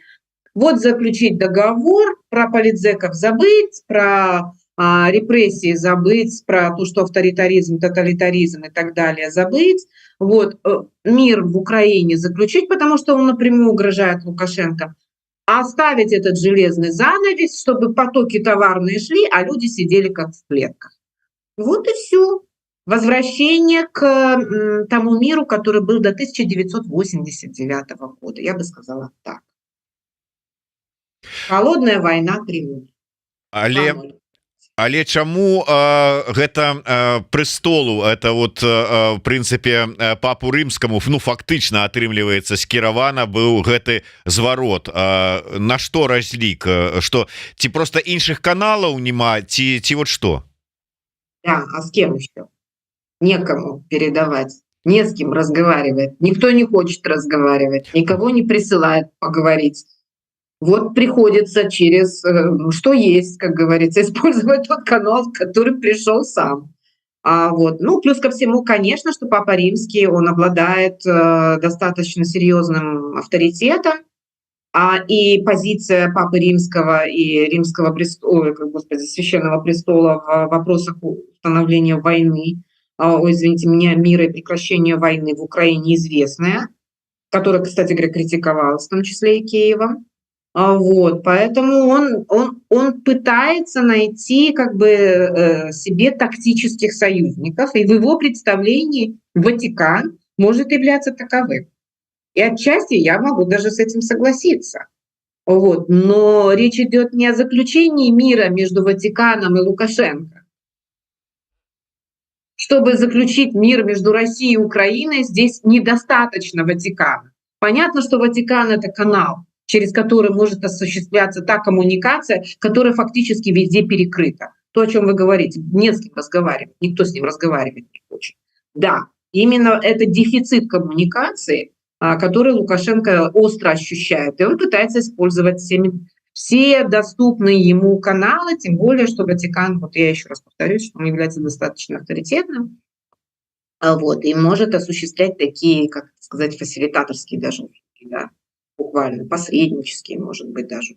Вот заключить договор, про политзеков забыть, про репрессии забыть, про то, что авторитаризм, тоталитаризм и так далее забыть. Вот, мир в Украине заключить, потому что он напрямую угрожает Лукашенко. Оставить этот железный занавес, чтобы потоки товарные шли, а люди сидели как в клетках. Вот и все. Возвращение к тому миру, который был до 1989 года. Я бы сказала так. Холодная война Кремль. Але чаму гэта престолу, это вот в прынцыпе папу рымскаму, ну фактычна атрымліваецца скіравана быў гэты зварот, на што разлік, что ці просто іншых каналаў няма, ці вот что? Да, а с кем еще? Некому передавать, не с кем разговаривать. Никто не хочет разговаривать, никого не присылает поговорить. Вот приходится через, что есть, как говорится, использовать тот канал, который пришел сам. Вот. Ну, плюс ко всему, конечно, что Папа Римский, он обладает достаточно серьезным авторитетом, и позиция Папы Римского и Римского престола, господи, Священного престола в вопросах установления войны, извините меня, мира и прекращения войны в Украине известная, которая, кстати говоря, критиковалась, в том числе и Киевом. Вот, поэтому он пытается найти как бы себе тактических союзников, и в его представлении Ватикан может являться таковым. И отчасти я могу даже с этим согласиться. Вот. Но речь идет не о заключении мира между Ватиканом и Лукашенко. Чтобы заключить мир между Россией и Украиной, здесь недостаточно Ватикана. Понятно, что Ватикан – это канал, через который может осуществляться та коммуникация, которая фактически везде перекрыта. То, о чем вы говорите, не с кем разговаривать, никто с ним разговаривать не хочет. Да, именно это дефицит коммуникации, который Лукашенко остро ощущает, и он пытается использовать все доступные ему каналы, тем более, что Ватикан, вот я еще раз повторюсь, что он является достаточно авторитетным, вот, и может осуществлять такие, как сказать, фасилитаторские даже услуги, да, буквально посреднические, может быть, даже.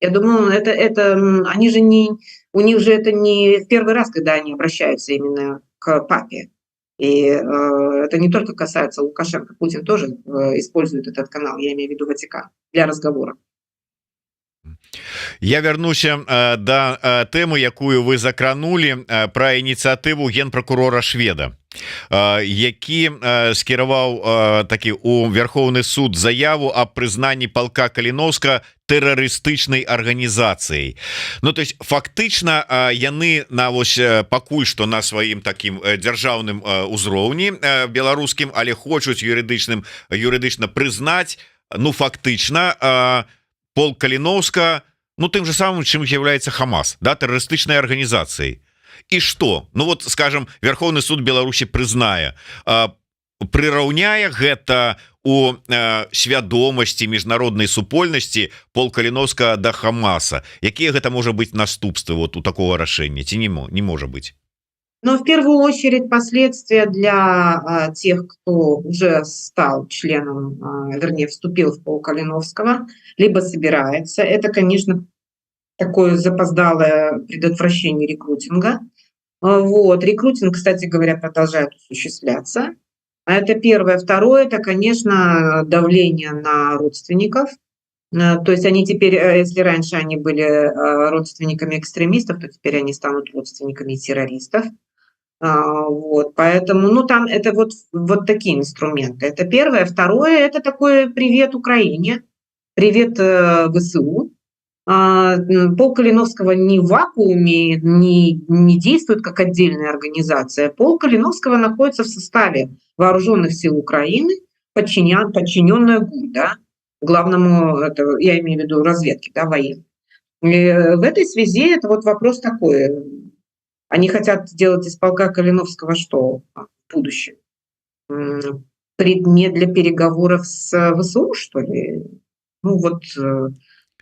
Я думаю, они же не, у них же это не в первый раз, когда они обращаются именно к папе. И это не только касается Лукашенко, Путин тоже использует этот канал, я имею в виду Ватикан, для разговора. Я вярнуся да тэмы, якую вы закранули пра ініцыятыву генпракурора шведа, які скіраваў такі у Верховны суд заяву аб прызнанні палка Каліновска тэрарыстычнай арганізацыяй. Ну то есть фактычна яны на вось пакуль што на сваім такім дзяржаўным узроўні беларускім, але хочуць юрыдычна прызнаць, ну фактычна полк Каліновска, ну тым же самым, чым является Хамас, да, тэрарыстычнай арганізацыяй. І што? Ну вот скажем, Верховны суд Беларусі прызнае, прыраўняе гэта у свядомасці міжнароднай супольнасці полк Каліновска да Хамаса. Якія гэта можа быць наступствы вот у такого рашэння, ці не можа быць? Но в первую очередь последствия для тех, кто уже стал членом, вернее, вступил в полк Калиновского, либо собирается, это, конечно, такое запоздалое предотвращение рекрутинга. Вот. Рекрутинг, кстати говоря, продолжает осуществляться. Это первое. Второе, это, конечно, давление на родственников. То есть они теперь, если раньше они были родственниками экстремистов, то теперь они станут родственниками террористов. Вот, поэтому, ну, там это вот такие инструменты. Это первое. Второе, это такой привет Украине, привет ВСУ. Полк Калиновского не в вакууме, не действует как отдельная организация. Полк Калиновского находится в составе вооруженных сил Украины, подчиненная ГУР, да, главному, это, я имею в виду разведки, да, военной. В этой связи это вот вопрос такой. Они хотят сделать из полка Калиновского что в будущем? Предмет для переговоров с ВСУ, что ли? Ну вот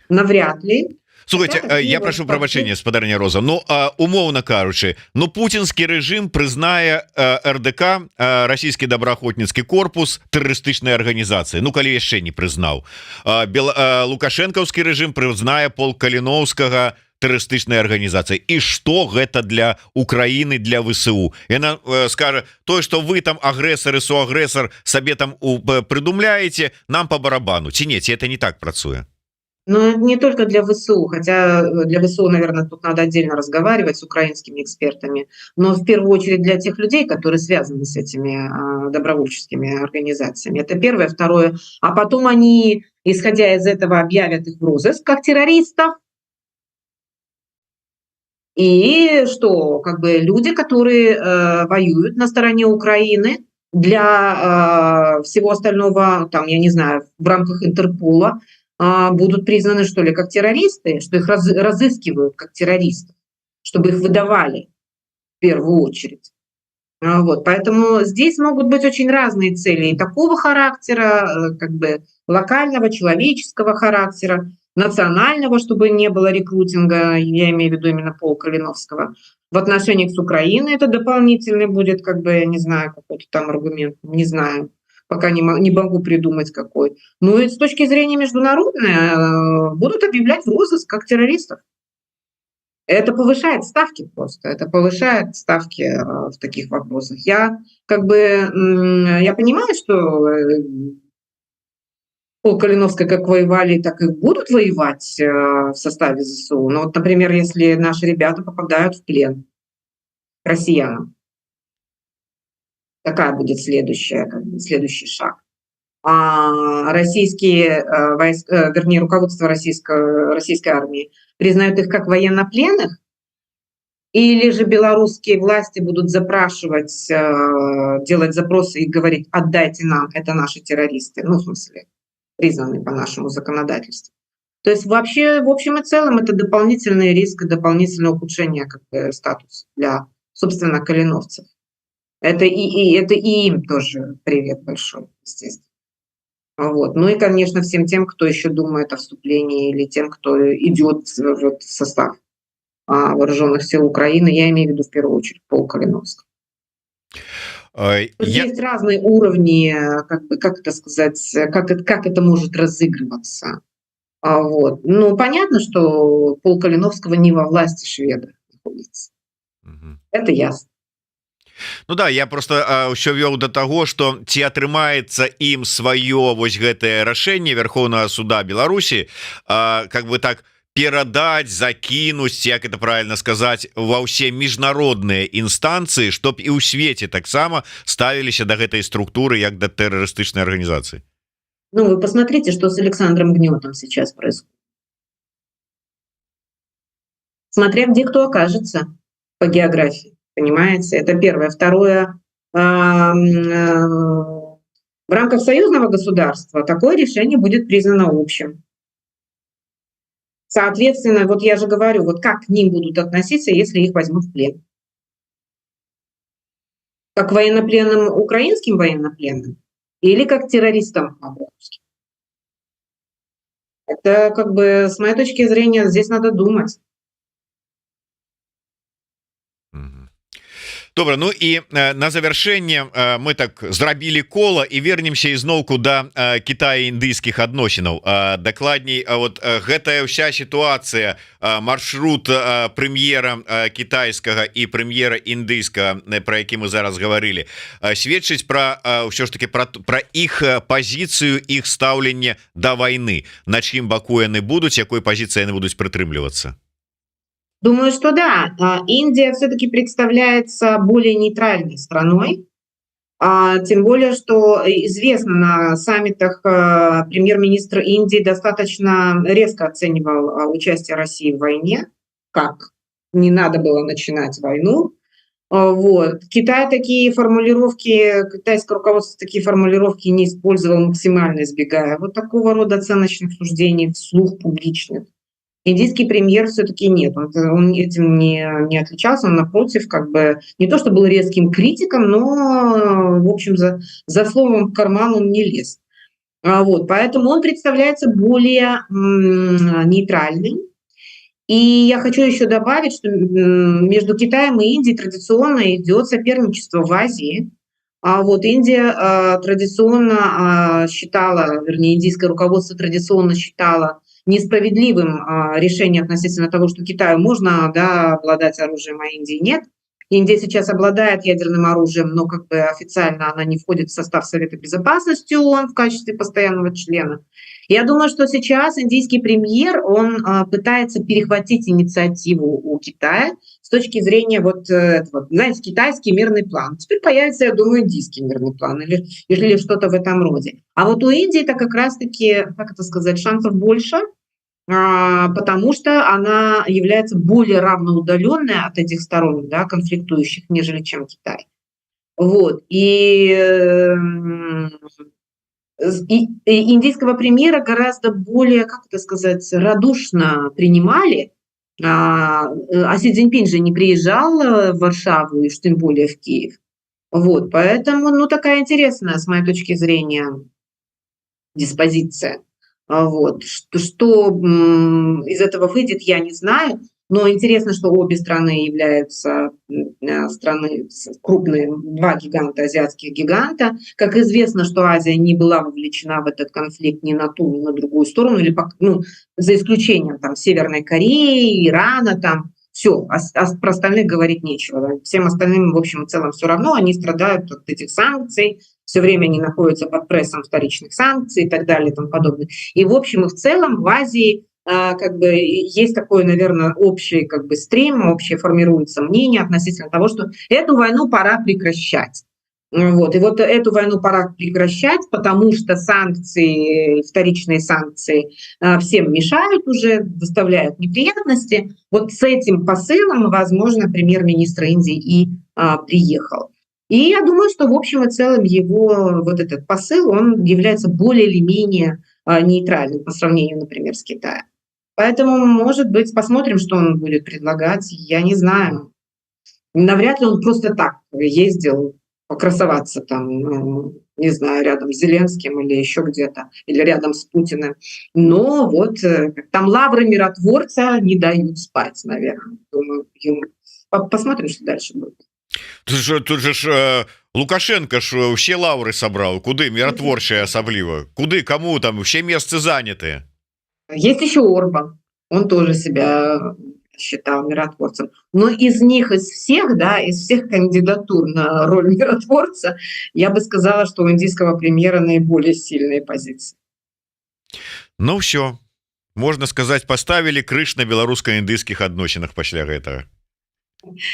навряд ли. Слухайте, я прошу прабачэння, спадарня Роза. Ну, умоўна кажучы, ну путінскі рэжым прызнае РДК, расійскі добраахвотніцкі корпус, тэрарыстычнай арганізацыі. Ну, калі яшчэ не прызнаў. Лукашэнкаўскі рэжым прызнае полк Каліновскага тэрарыстычнай арганізацыі. І што гэта для Украіны, для ВСУ? Яна скажа, тое, што вы там агрэсары, суагрэсар сабе там прыдумляеце, нам по барабану. Ці не, ці это не так працуе? Но не только для ВСУ, хотя для ВСУ, наверное, тут надо отдельно разговаривать с украинскими экспертами, но в первую очередь для тех людей, которые связаны с этими добровольческими организациями. Это первое. Второе. А потом они, исходя из этого, объявят их в розыск как террористов. И что, как бы люди, которые воюют на стороне Украины, для всего остального, там, я не знаю, в рамках Интерпола, будут признаны, что ли, как террористы, что их разыскивают как террористов, чтобы их выдавали в первую очередь. Вот, поэтому здесь могут быть очень разные цели и такого характера, как бы локального, человеческого характера, национального, чтобы не было рекрутинга, я имею в виду именно полк Калиновского. В отношениях с Украиной это дополнительный будет, как бы, я не знаю, какой-то там аргумент, не знаю. Пока не могу придумать какой. Ну и с точки зрения международной будут объявлять в розыск как террористов. Это повышает ставки просто. Это повышает ставки в таких вопросах. Я как бы я понимаю, что полк Калиновской как воевали, так и будут воевать в составе ЗСУ. Но вот, например, если наши ребята попадают в плен к россиянам, какая будет следующий шаг? Российские войска, вернее, руководство российской армии признают их как военнопленных? Или же белорусские власти будут запрашивать, делать запросы и говорить: отдайте нам, это наши террористы? Ну, в смысле, признанный по нашему законодательству. То есть вообще, в общем и целом, это дополнительный риск и дополнительное ухудшение как бы статуса для, собственно, калиновцев. Это и им тоже привет большой, естественно. Вот. Ну и, конечно, всем тем, кто еще думает о вступлении, или тем, кто идет вот в состав вооруженных сил Украины. Я имею в виду в первую очередь полк Калиновского. Есть разные уровни, как бы, как это сказать, как это может разыгрываться. Вот. Ну, понятно, что полк Калиновского не во власти шведов находится. Это ясно. Ну да, я просто ўсё вёў до того, что ці атрымаецца ім сваё вось гэтае рашэнне Верховного суда Беларусі как бы так перадаць, закінуць, як это правильно сказаць, ва ўсе міжнародныя інстанцыі, чтоб і ў свеце таксама ставіліся да гэтай структуры як да тэрарыстычнай арганізацыі. Ну, вы посмотрите, что с Александром Гнетом сейчас происходит. Смотря где кто окажется по географии, понимаете? Это первое. Второе, в рамках союзного государства такое решение будет признано общим. Соответственно, вот я же говорю, вот как к ним будут относиться, если их возьмут в плен? Как к военнопленным, украинским военнопленным? Или как к террористам московским? Это как бы, с моей точки зрения, здесь надо думать. Добра, ну і на завяршэнне мы так зрабілі кола і вернемся ізноўку да Китая індыйскіх адносінаў. Дакладней, вот гэтая ўся сітуацыя, маршрут прэм'ера кітайскага і прэм'ера індыйскага, про які мы зараз гаварылі, сведчыць пра ўсё ж таки пра іх пазіцыю, іх стаўленне да вайны, на чым баку яны будуць, якой пазіцыі яны будуць прытрымлівацца. Думаю, что да. Индия все-таки представляется более нейтральной страной, тем более, что известно на саммитах премьер-министр Индии достаточно резко оценивал участие России в войне, как не надо было начинать войну. Вот. Китай такие формулировки, китайское руководство такие формулировки не использовало, максимально избегая вот такого рода оценочных суждений вслух публичных. Индийский премьер все-таки нет, он этим не отличался, он напротив, как бы не то что был резким критиком, но, в общем, за словом в карман он не лез. Вот, поэтому он представляется более нейтральным. И я хочу еще добавить, что между Китаем и Индией традиционно идет соперничество в Азии. А вот Индия традиционно считала, вернее, индийское руководство традиционно считало несправедливым решение относительно того, что Китаю можно, да, обладать оружием, а Индии нет. Индия сейчас обладает ядерным оружием, но как бы официально она не входит в состав Совета Безопасности ООН в качестве постоянного члена. Я думаю, что сейчас индийский премьер, он пытается перехватить инициативу у Китая с точки зрения вот, знаете, китайский мирный план. Теперь появится, я думаю, индийский мирный план или что-то в этом роде. А вот у Индии это как раз-таки, как это сказать, шансов больше, потому что она является более равноудаленной от этих сторон, да, конфликтующих, нежели чем Китай. Вот. И индийского премьера гораздо более, как это сказать, радушно принимали. А Си Цзиньпин же не приезжал в Варшаву, и уж тем более в Киев. Вот, поэтому, ну, такая интересная, с моей точки зрения, диспозиция. Вот. Что из этого выйдет, я не знаю. Но интересно, что обе страны являются страны крупные, два гиганта, азиатских гиганта. Как известно, что Азия не была вовлечена в этот конфликт ни на ту, ни на другую сторону, или, ну, за исключением там, Северной Кореи, Ирана, там все, про остальных говорить нечего. Да? Всем остальным, в общем и целом, все равно, они страдают от этих санкций, все время они находятся под прессом вторичных санкций и так далее и тому подобное. И в общем и в целом в Азии как бы есть такое, наверное, общий как бы стрим, общее формируется мнение относительно того, что эту войну пора прекращать. Вот. И вот эту войну пора прекращать, потому что санкции, вторичные санкции всем мешают уже, доставляют неприятности. Вот с этим посылом, возможно, премьер-министр Индии и приехал. И я думаю, что в общем и целом его вот этот посыл, он является более или менее нейтральным по сравнению, например, с Китаем. Поэтому, может быть, посмотрим, что он будет предлагать. Я не знаю. Навряд ли он просто так ездил покрасоваться там, не знаю, рядом с Зеленским или еще где-то, или рядом с Путиным. Но вот там лавры миротворца не дают спать, наверное. Думаю, ему. Посмотрим, что дальше будет. Тут же ж Лукашенко ж усе лаўры сабраў, куды міратворчыя асабліва, куды кому там усе месцы занятыя. Есть еще Орбан, он тоже себя считал миротворцем. Но из них, из всех, да, из всех кандидатур на роль миротворца, я бы сказала, что у индийского премьера наиболее сильные позиции. Ну все, можна сказаць, паставілі крыж на беларуска-індыйскіх адносінах пасля гэтага.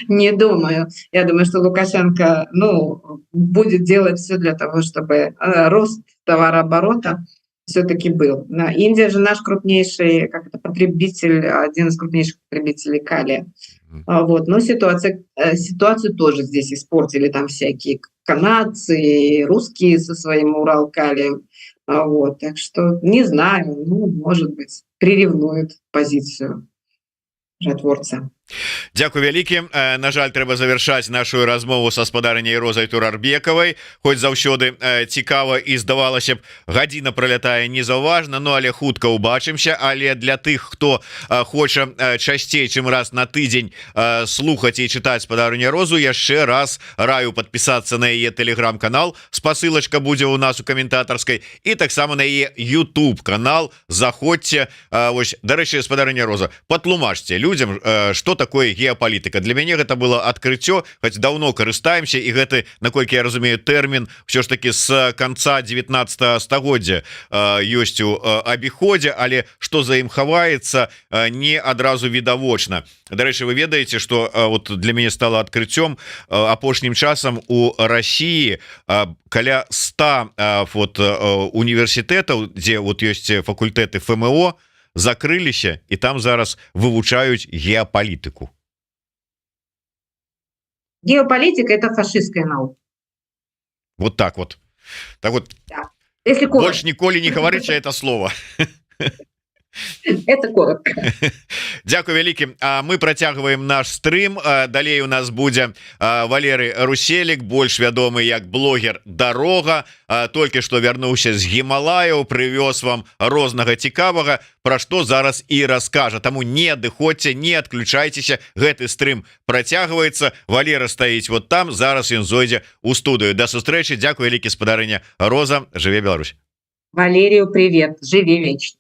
Не думаю. Я думаю, что Лукашенко, ну, будет делать все для того, чтобы рост товарооборота все-таки был. Индия же наш крупнейший, как это, потребитель, один из крупнейших потребителей калия. Вот. Но ситуацию тоже здесь испортили там всякие канадцы, русские со своим Уралкалием. Вот. Так что не знаю, ну, может быть, приревнует позицию миротворца. Дзякуй вялікі. На жаль, трэба завяршаць нашу размову са спадарняй Розай Турарбекавай. Хоць заўсёды цікава і здавалася б, гадзіна пролятае незаўважна, но але хутка ўбачымся. Але для тых, хто хоча часцей, чым раз на тыдзень слухаць і чытаць спадарню Розу, яшчэ раз раю подпісацца на яе телеграм-канал. Спасылачка будзе ў нас у каментатарскай, і таксама на яе YouTube канал. Заходзьце. Вось, дарэчы, спадарня Роза, патлумачце людзям, што такое геапалітыка. Для мяне гэта было адкрыццё, хоць даўно карыстаемся, і гэты, наколькі я разумею, тэрмін ўсё ж таки з канца 19 стагоддзя ёсць у абіходзе, але што за ім хаваецца, не адразу відавочна. Дарэчы, вы ведаеце, што вот для мяне стала адкрыццём апошнім часам у России каля 100 вот універсітэтаў, дзе вот ёсць факультэты ФМО, закрыліся, і там зараз вывучаюць геапалітыку. Геополитика – это фашистская наука. Вот так вот. Так вот, Да. Если коротко. больше ніколі не гаварыце это слово. Это коротко. Дзякуй вялікі. Мы працягваем наш стрым. Далей у нас будзе Валерый Руселік, больш вядомы як блогер Дарога. Толькі што вярнуўся з Гімалаяў, прывёз вам рознага цікавага, пра што зараз і раскажа. Таму не адыходзьце, не адключайцеся, гэты стрым працягваецца. Валера стаіць вот там, зараз ён зойдзе ў студыю. Да сустрэчы. Дзякуй вялікі, спадарыня Роза. Жыве Беларусь. Валерию привет. Живи вечно.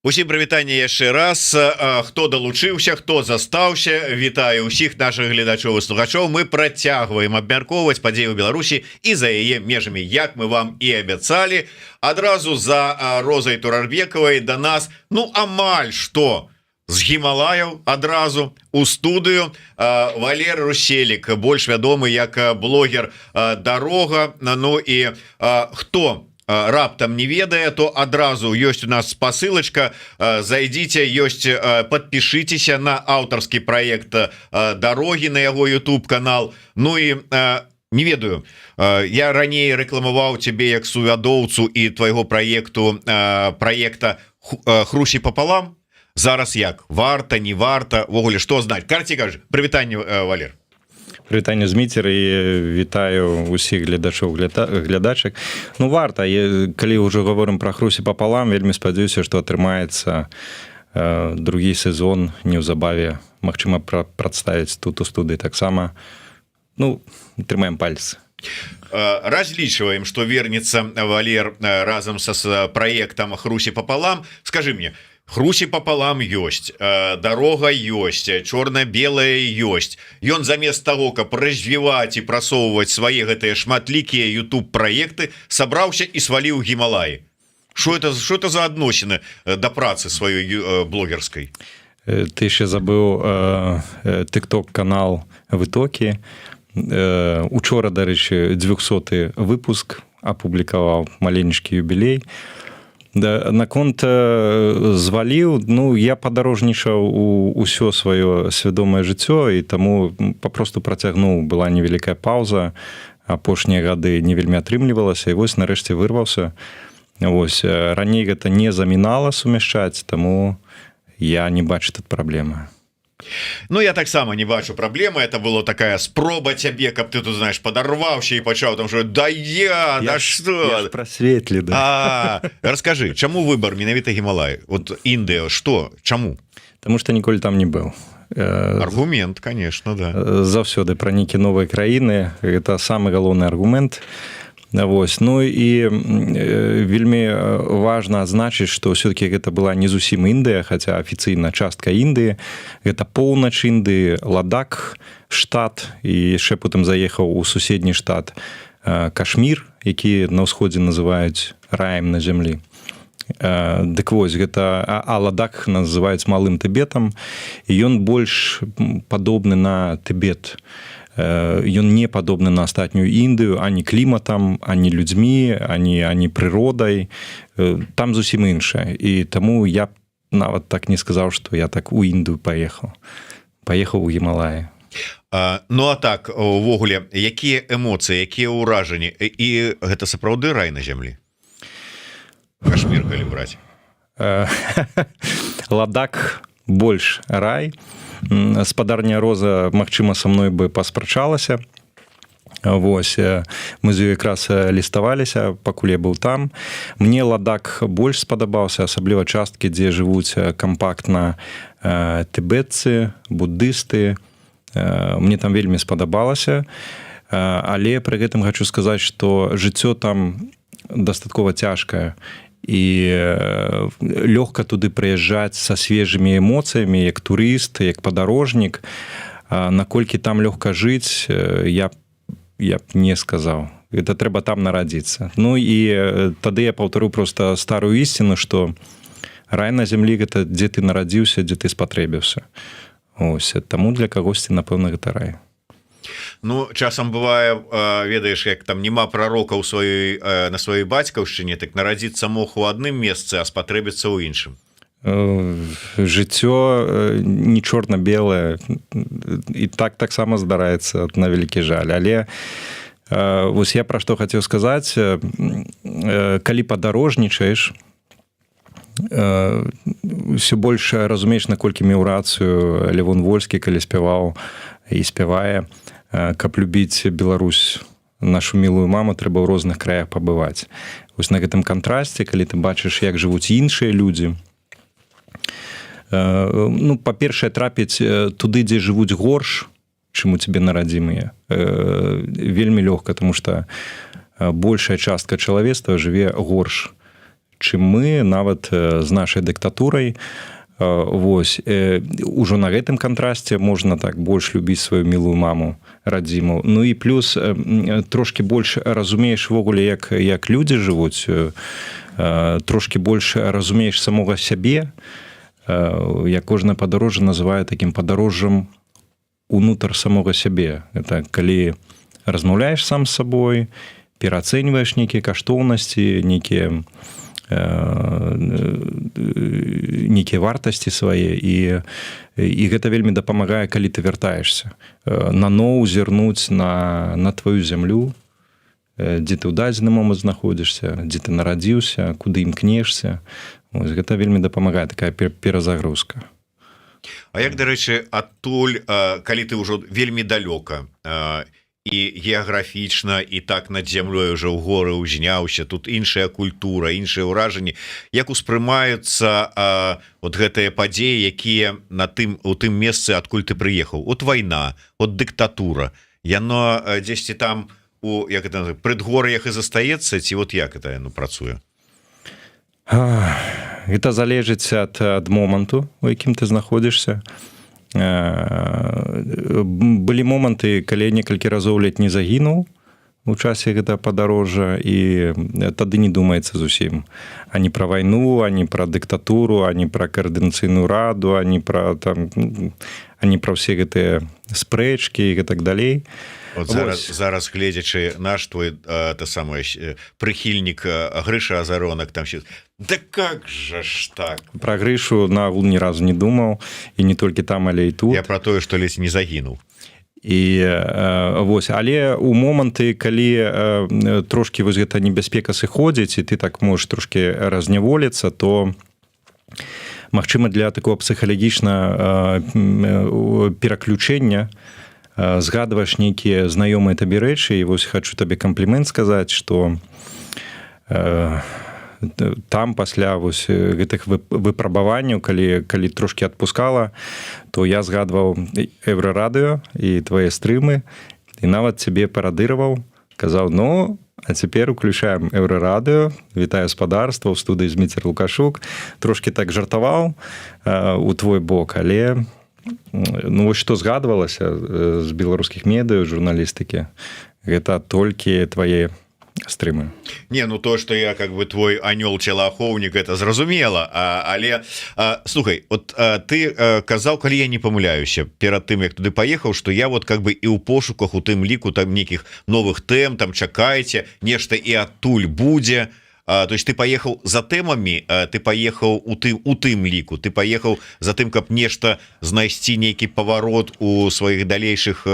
Усім прывітанне яшчэ раз, хто далучыўся, хто застаўся, вітаю ўсіх наших гледачоў і слухачоў. Мы працягваем абмяркоўваць падзеі ў Беларусі і за яе межамі, як мы вам і абяцалі. Адразу за Розай Турарбекавай да нас, ну амаль што з Гімалаяў адразу у студыю Валер Руселік, больш вядомы як блогер «Дарога». Ну і хто раптам не ведае, то адразу ёсць у нас спасылачка, зайдзіце, ёсць, подпішыцеся на аўтарскі праект «Дарогі» на яго YouTube канал. Ну і не ведаю, я раней рэкламаваў цябе як сувядоўцу і твайго праекта «Хрусі пополам». Зараз як? Варта, не варта? Ввогуле, што знаць? Карці кажа. Прывітанне, Валер. Прывітанне, Зміцер, і вітаю усіх гледачоў, глядачак. Ну, варта. Калі ўжо говорим пра «Хрусі пополам», вельмі спадзяюся, што атрымаецца другі сезон неўзабаве. Магчыма, прадставіць тут у студыі таксама. Ну, трымаем пальцы. Разлічваем, што вернецца Валер разам са праектам «Хрусі пополам». Скажы мне, «Хрусі пополам» ёсць, «Дарога» ёсць, «Чорна-белая» ёсць. Ён замест таго, каб развіваць і прасоўваць свае гэтыя шматлікія YouTube праекты, сабраўся і сваліў Гімалаі. Што это за адносіны да працы сваёй блогерскай? Ты яшчэ забыў TikTok канал «Вытокі». Учора, дарэчы, 200-й выпуск апублікаваў, маленечкі юбілей. Да, наконт зваліў, ну, я падарожнічаў усё сваё свядомае жыццё, і таму папросту працягнуў, была невялікая паўза, апошнія гады не вельмі атрымлівалася, і вось нарэшце вырваўся. Вось, раней гэта не замінала сумяшчаць, таму я не бачу тут праблемы. Ну, я таксама не бачу праблемы. Это было такая спроба цябе, каб ты тут, знаешь, падарваўся і пачаў там, что да на што? Я ж прасветлі, да. Раскажы, чаму выбар менавіта Гімалай? Вот Індыя, што? Чаму? Таму што ніколі там не быў. Аргумент, конечно, да. Заўсёды пранікі новай краіны, гэта самы галоўны аргумент. Вось. Ну і вельмі важна адзначыць, што ўсё-таки гэта была не зусім Індыя, хаця афіцыйна частка Індыі. Гэта поўнач Індыі, Ладак штат, і яшчэ потым заехаў у суседні штат Кашмір, які на ўсходзе называюць раем на зямлі. Дык вось, гэта, Ладак называюць малым Тыбетам, і ён больш падобны на Тыбет. Ён не падобны на астатнюю Індыю ані кліматам, ані людзьмі, ані прыродай. Там зусім іншае. І таму я нават так не сказаў, што я так у Індыю паехаў. Паехаў у Гімалаі. Ну а так, увогуле, якія эмоцыі, якія ўражанні? І гэта сапраўды рай на зямлі? Кашмір, калі браць. Ладак больш рай. Спадарня Роза, магчыма, са мной бы паспрачалася. Вось, мы з ёй якраз ліставаліся, пакуль я быў там. Мне Ладак больш спадабаўся, асабліва часткі, дзе жывуць кампактна тыбетцы, буддысты. Мне там вельмі спадабалася. Але пры гэтым хачу сказаць, што жыццё там дастаткова цяжкае. І лёгка туды прыязджаць са свежымі эмоцыямі, як турыст, як падарожнік. Наколькі там лёгка жыць, я б не сказаў. Гэта трэба там нарадзіцца. Ну і тады я паўтару проста старую ісціну, што рай на зямлі гэта дзе ты нарадзіўся, дзе ты спатрэбіўся. Ось, таму для кагосьці, напэўна, гэта рай. Ну, часам бывае, ведаеш, як там няма прарока на сваёй бацькаўшчыне, так нарадзіцца мог у адным месцы, а спатрэбіцца ў іншым. Жыццё не чорна-белае, і таксама здараецца, на вялікі жаль. Але вось я пра што хацеў сказаць, калі падарожнічаеш, ўсё больш разумееш, наколькі меў рацыю Левон Вольскі, калі спяваў і спявае, каб любіць Беларусь, нашу мілую маму, трэба ў розных краях пабываць. Вось на гэтым кантрасце, калі ты бачыш, як жывуць іншыя людзі, ну, па-першае, трапіць туды, дзе жывуць горш, чым у цябе на радзімыя, вельмі лёгка, таму што большая частка чалавецтва жыве горш, чым мы нават з нашай дыктатурай. Вось ужо на гэтым кантрасце можна так больш любіць сваю мілую маму радзіму. Ну і плюс трошки больш разумееш ввогуле як людзі жывуць, трошки больш разумееш самога сябе. Я кожнае падарожжа называю такім падарожжам унутр самога сябе. Это калі размаўляеш сам з сабой, пераацэньваеш нейкія каштоўнасці, нейкія вартасці свае, і гэта вельмі дапамагае, калі ты вяртаешся наноў зірнуць на твою зямлю, дзе ты ў дадзены момант знаходзішся, дзе ты нарадзіўся, куды імкнешся. Гэта вельмі дапамагае, такая перазагрузка. А як, дарэчы, адтуль, калі ты ўжо вельмі далёка і геаграфічна, і так над зямлёй уже ў горы ўзняўся, тут іншая культура, іншыя ўражанні, як успрымаюцца вот гэтыя падзеі, якія у тым месцы, адкуль ты прыехаў? От вайна, от дыктатура, яно дзесьці там у прыдгор'ях і застаецца, ці вот як это яно працуе? Гэта залежыць ад моманту, у якім ты знаходзішся. Былі моманты, калі я некалькі разоў ледзь не загінуў у часе гэта падарожжа, і тады не думаецца зусім ані пра вайну, ані пра дыктатуру, ані пра каардынацыйную раду, ані пра ўсе гэтыя спрэчкі і так далей. Вот зараз гледзячы наш твой прыхільнік Грыша Азаронак там ще... Да как же ж так? Про Грышу нагул ні разу не думаў, і не толькі там, але і тут. Я про тое, што ледзь не загінуў. І вось, але у моманты, калі трошки вось гэта небяспека сыходзіць, і ты так можаш трошки разняволіцца, то магчыма для такого псіхалагічна пераключэння згадваеш нейкія знаёмыя табе рэчы, і вось хачу табе камплімент сказаць, што там пасля вось гэтых выпрабаванняў, калі трошки адпускала, то я згадваў Еўрарадыё і твае стрымы, і нават цябе парадыраваў, казаў: ну, а цяпер уключаем Еўрарадыё, вітаю спадарства, ў студыі Зміцер Лукашук. Трошки так жартаваў у твой бок, але ну вось што згадвалася з беларускіх медыа, журналістыкі, гэта толькі твае стрымы. Не, ну то, что я как бы твой анёл-целаахоўнік, это зразумела, але слухай, вот ты казаў, калі я не памыляюся, перад тым як туды паехаў, што я вот как бы і ў пошуках, у тым ліку там нейкіх новых тэм, там чакайце, нешта і адтуль будзе. То есть ты поехал за тэмамі, ты поехал у тым ліку, ты поехал за тым, каб нешта знайсці нейкі паварот у сваіх далейшых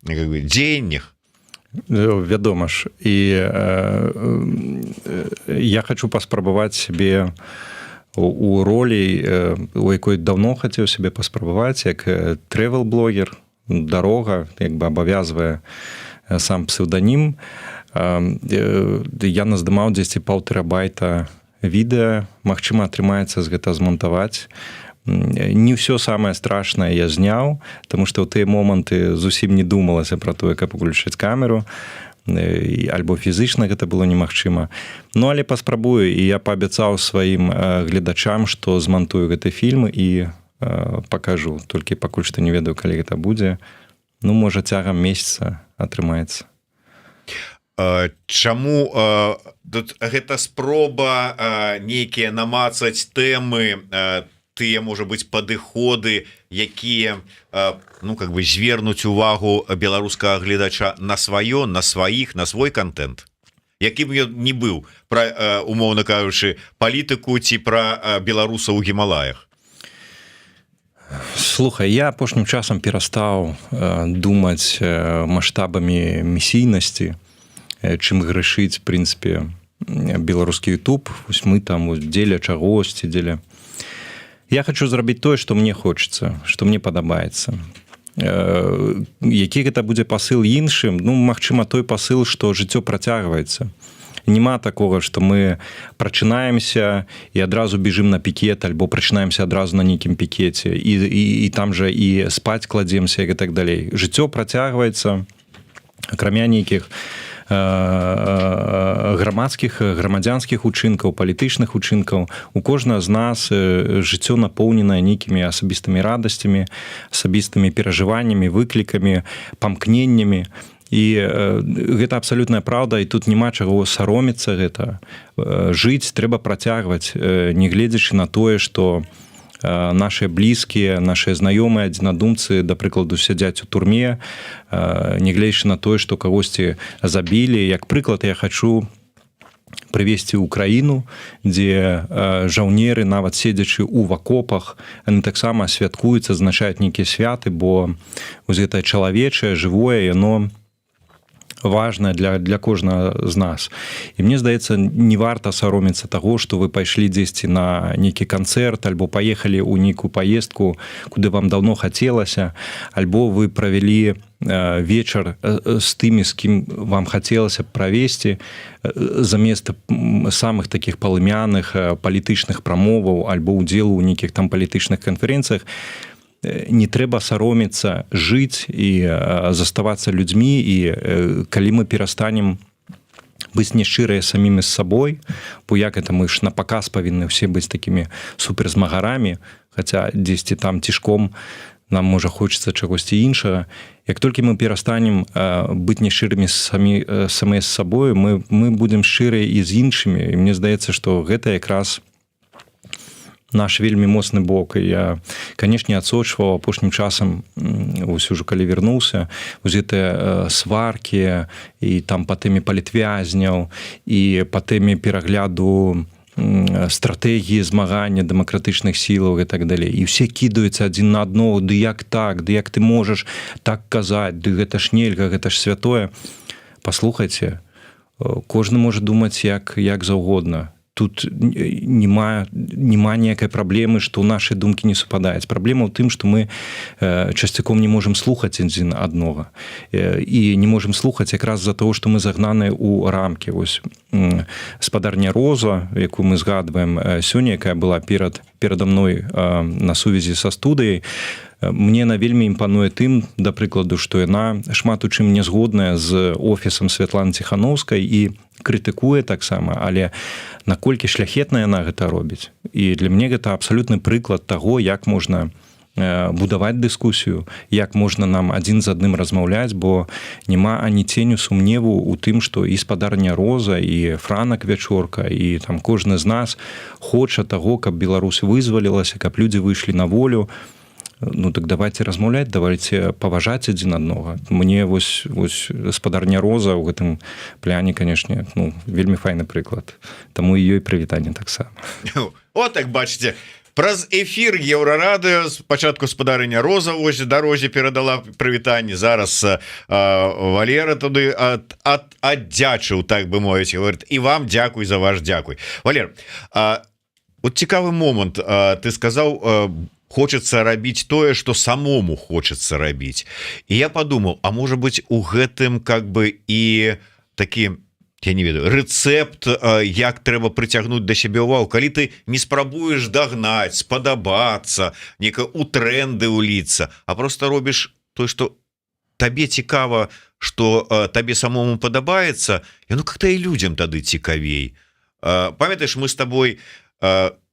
дзеяннях. Вядома ж, і я хочу паспрабаваць сябе у ролі, у якой давно хацеў сябе паспрабаваць, як трэвел-блогер, дарога, як бы абавязвае сам псеўданім. Я наздымаў дзесьці 1,5 тэрабайта відэа, магчыма, атрымаецца з гэта змонтаваць. Не ўсё самае страшнае я зняў, таму што ў тыя моманты зусім не думалася пра тое, каб уключыць камеру, альбо фізычна гэта было немагчыма. Ну, але паспрабую, і я паабяцаў сваім гледачам, што змантую гэты фільм і пакажу. Толькі пакуль што не ведаю, калі гэта будзе. Ну, можа, цягам месяца атрымаецца. Чаму гэта спроба нейкія намацаць тэмы, тыя, можа быць, падыходы, якія ну как бы звернуць увагу беларускага гледача на сваё, на сваіх, на свой контент, якім ён не быў, пра, умоўна кажучы, палітыку ці пра беларусаў у Гімалаях? Слухай, я апошнім часам перастаў думаць маштабамі місійнасці, чым грашыць, в прынцыпе, беларускі YouTube. Вось мы там дзеля чагосьці, дзеля... Я хочу зрабіць тое, што мне хочацца, што мне падабаецца. Які гэта будзе пасыл іншым? Ну, магчыма, той пасыл, што жыццё працягваецца. Нема такога, што мы прачынаемся і адразу бежым на пікет, альбо прачынаемся адразу на нейкім пікеце, і там жа і спаць кладземся, і так далей. Жыццё працягваецца, акрамя нейкіх грамадзянскіх учынкаў, палітычных учынкаў. У кожнага з нас жыццё напоўненае нейкімі асабістымі радасцямі, асабістымі перажываннямі, выклікамі, памкненнямі. І гэта абсалютная праўда, і тут няма чаго саромецца гэта. Жыць трэба працягваць, нягледзячы на тое, што нашыя блізкія, нашыя знаёмыя, адзінадумцы, да прыкладу, сядзяць у турме, нягледзячы на тое, што кагосьці забілі. Як прыклад, я хачу прывесці ўкраіну, дзе жаўнеры, нават седзячы ў акопах, яны таксама святкуюць, адзначаюць нейкія святы, бо вось гэтае чалавечае, жывое, яно важная для кожнага з нас. І мне здаецца, не варта саромецца таго, што вы пайшлі дзесьці на нейкі канцэрт, альбо паехалі ў нейкую паездку, куды вам даўно хацелася, альбо вы правялі вечар з тымі, з кім вам хацелася правесці, замест самых такіх палымяных палітычных прамоваў альбо ўдзелу ў нейкіх там палітычных канферэнцыях. Не трэба саромецца жыць і заставацца людзьмі, і калі мы перастанем быць няшчырыя самімі з сабой, бо як это мы ж на паказ павінны ўсе быць такімі суперзмагарамі, хаця дзесьці там цішком нам можа хочацца чагосьці іншага. Як толькі мы перастанем быць няшчырымі самі з сабою, мы будзем шчырыя і з іншымі. І мне здаецца, што гэта якраз наш вельмі моцны бок. І я, канешне, адсочваў апошнім часам, вось ужо калі вярнуўся, вось гэтыя сваркі і там па тэме палітвязняў і па тэме перагляду стратэгіі змагання дэмакратычных сілаў і так далей. І ўсе кідаюцца адзін на адного, ды як так, ды як ты можаш так казаць, ды гэта ж нельга, гэта ж святое. Паслухайце, кожны можа думаць як заўгодна. Тут няма ніякай праблемы, што нашы думкі не супадаюць. Праблема ў тым, што мы часцяком не можам слухаць адзін аднога. І не можам слухаць якраз з-за того, што мы загнаныя ў рамкі. Вось спадарня Роза, якую мы згадваем сёння, якая была перада мной на сувязі са студыяй, мне яна вельмі імпануе тым, да прыкладу, што яна шмат у чым не згодная з офісам Святланы Ціханаўскай і крытыкуе таксама, але наколькі шляхетна яна гэта робіць. І для мяне гэта абсалютны прыклад таго, як можна будаваць дыскусію, як можна нам адзін з адным размаўляць, бо няма ані ценю сумневу ў тым, што і спадарня Роза, і Франак Вячорка, і там кожны з нас хоча таго, каб Беларусь вызвалілася, каб людзі выйшлі на волю. Ну так давайте размаўляць, давайте паважаць адзін аднога. Мне вось спадарня Роза ў гэтым пляне, канешне, вельмі файны прыклад. Таму і ёй прывітанне таксама. О, так бачыце, праз эфір Еўрарадыё спачатку спадарыня Роза вось дарозе перадала прывітанне, зараз Валера туды аддзячыў, так бы мовіць, говорит, і вам дзякуй за ваш дзякуй. Валер, вот цікавы момант, ты сказаў, хочется рабіць тое, што самому хочется рабіць. І я подумал, а можа быть у гэтым как бы і такі, я не ведаю, рэцэпт, як трэба прыцягнуць да сябе ўвагу, калі ты не спрабуеш дагнаць, спадабацца, некае у тренды ўліцца, а просто робіш тое, што табе цікава, што табе самому падабаецца, яно как-то і людзям тады цікавей. Памятаеш, мы з табой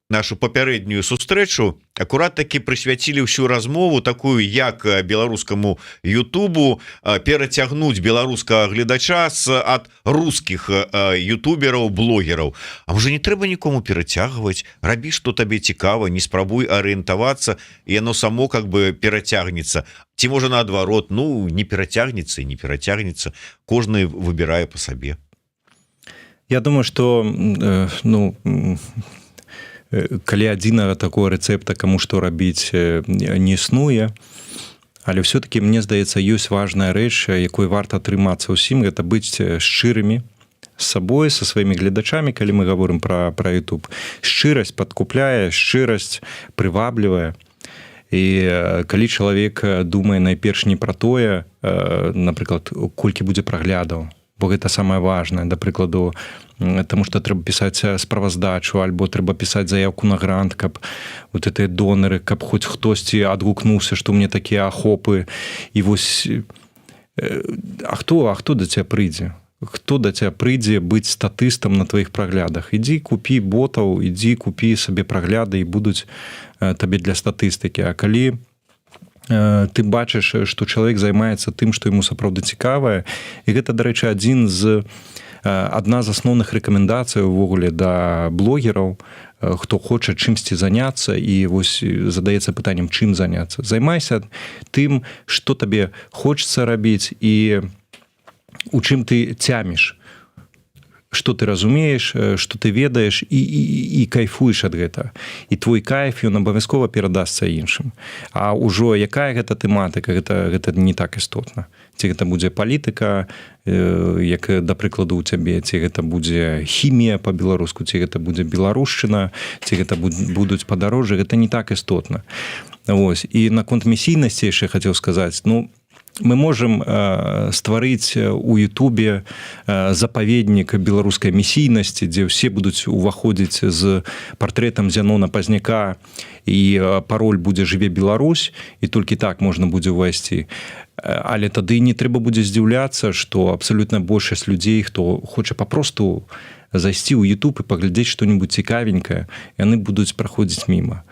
нашу папярэднюю сустрэчу акурат такі прысвяцілі ўсю размову такую, як беларускаму Ютубу перацягнуць беларускага гледача ад рускіх ютубераў, блогераў. А можа не трэба нікому перацягваць, рабі, што табе цікава, не спрабуй арыентавацца, і яно само как бы перацягнецца. Ці можа наадварот, не перацягнецца і не перацягнецца, кожны выбірае па сабе. Я думаю, што калі адзінага такого рэцэпта, каму што рабіць, не існуе, але все-таки, мне здаецца, ёсць важная рэч, якой варта трымацца ўсім, гэта быць шчырымі з сабой, са сваімі гледачамі, калі мы гаворым пра YouTube. Шчырасць падкупляе, шчырасць прываблівае. І калі чалавек думае найперш не пра тое, напрыклад, колькі будзе праглядаў, бо гэта самае важнае, да прыкладу, таму што трэба пісаць справаздачу, альбо трэба пісаць заявку на грант, каб вот гэтыя донары, каб хоць хтосьці адгукнуўся, што мне такія ахопы. І вось, а хто да цябе прыйдзе? хто да цябе прыйдзе быць статыстам на тваіх праглядах? Ідзі купі ботаў, ідзі купі сабе прагляды і будуць табе для статыстыкі. А калі ты бачыш, што чалавек займаецца тым, што яму сапраўды цікавае, і гэта, дарэчы, адна з асноўных рэкамендацый увогуле да блогераў, хто хоча чымсьці заняцца і вось задаецца пытаннем, чым заняцца. Займайся тым, што табе хочацца рабіць і у чым ты цяміш, што ты разумееш, што ты ведаеш і кайфуеш ад гэта. І твой кайф, ён абавязкова перадасца іншым. А ўжо якая гэта тэматыка, гэта не так істотна. Ці гэта будзе палітыка, як, да прыкладу, у цябе, ці гэта будзе хімія па-беларуску, ці гэта будзе беларушчына, ці гэта будуць падарожжы, гэта не так істотна. Вось. І наконт місійнасці яшчэ хацеў сказаць, мы можам стварыць у Ютубе запаведнік беларускай місійнасці, дзе ўсе будуць уваходзіць з партрэтам Зянона Пазняка і пароль будзе «Жыве Беларусь», і толькі так можна будзе ўвайсці. Але тады не трэба будзе здзіўляцца, што абсалютна большасць людзей, хто хоча папросту зайсці ў Ютуб і паглядзець што-небудзь цікавенькае, яны будуць праходзіць міма.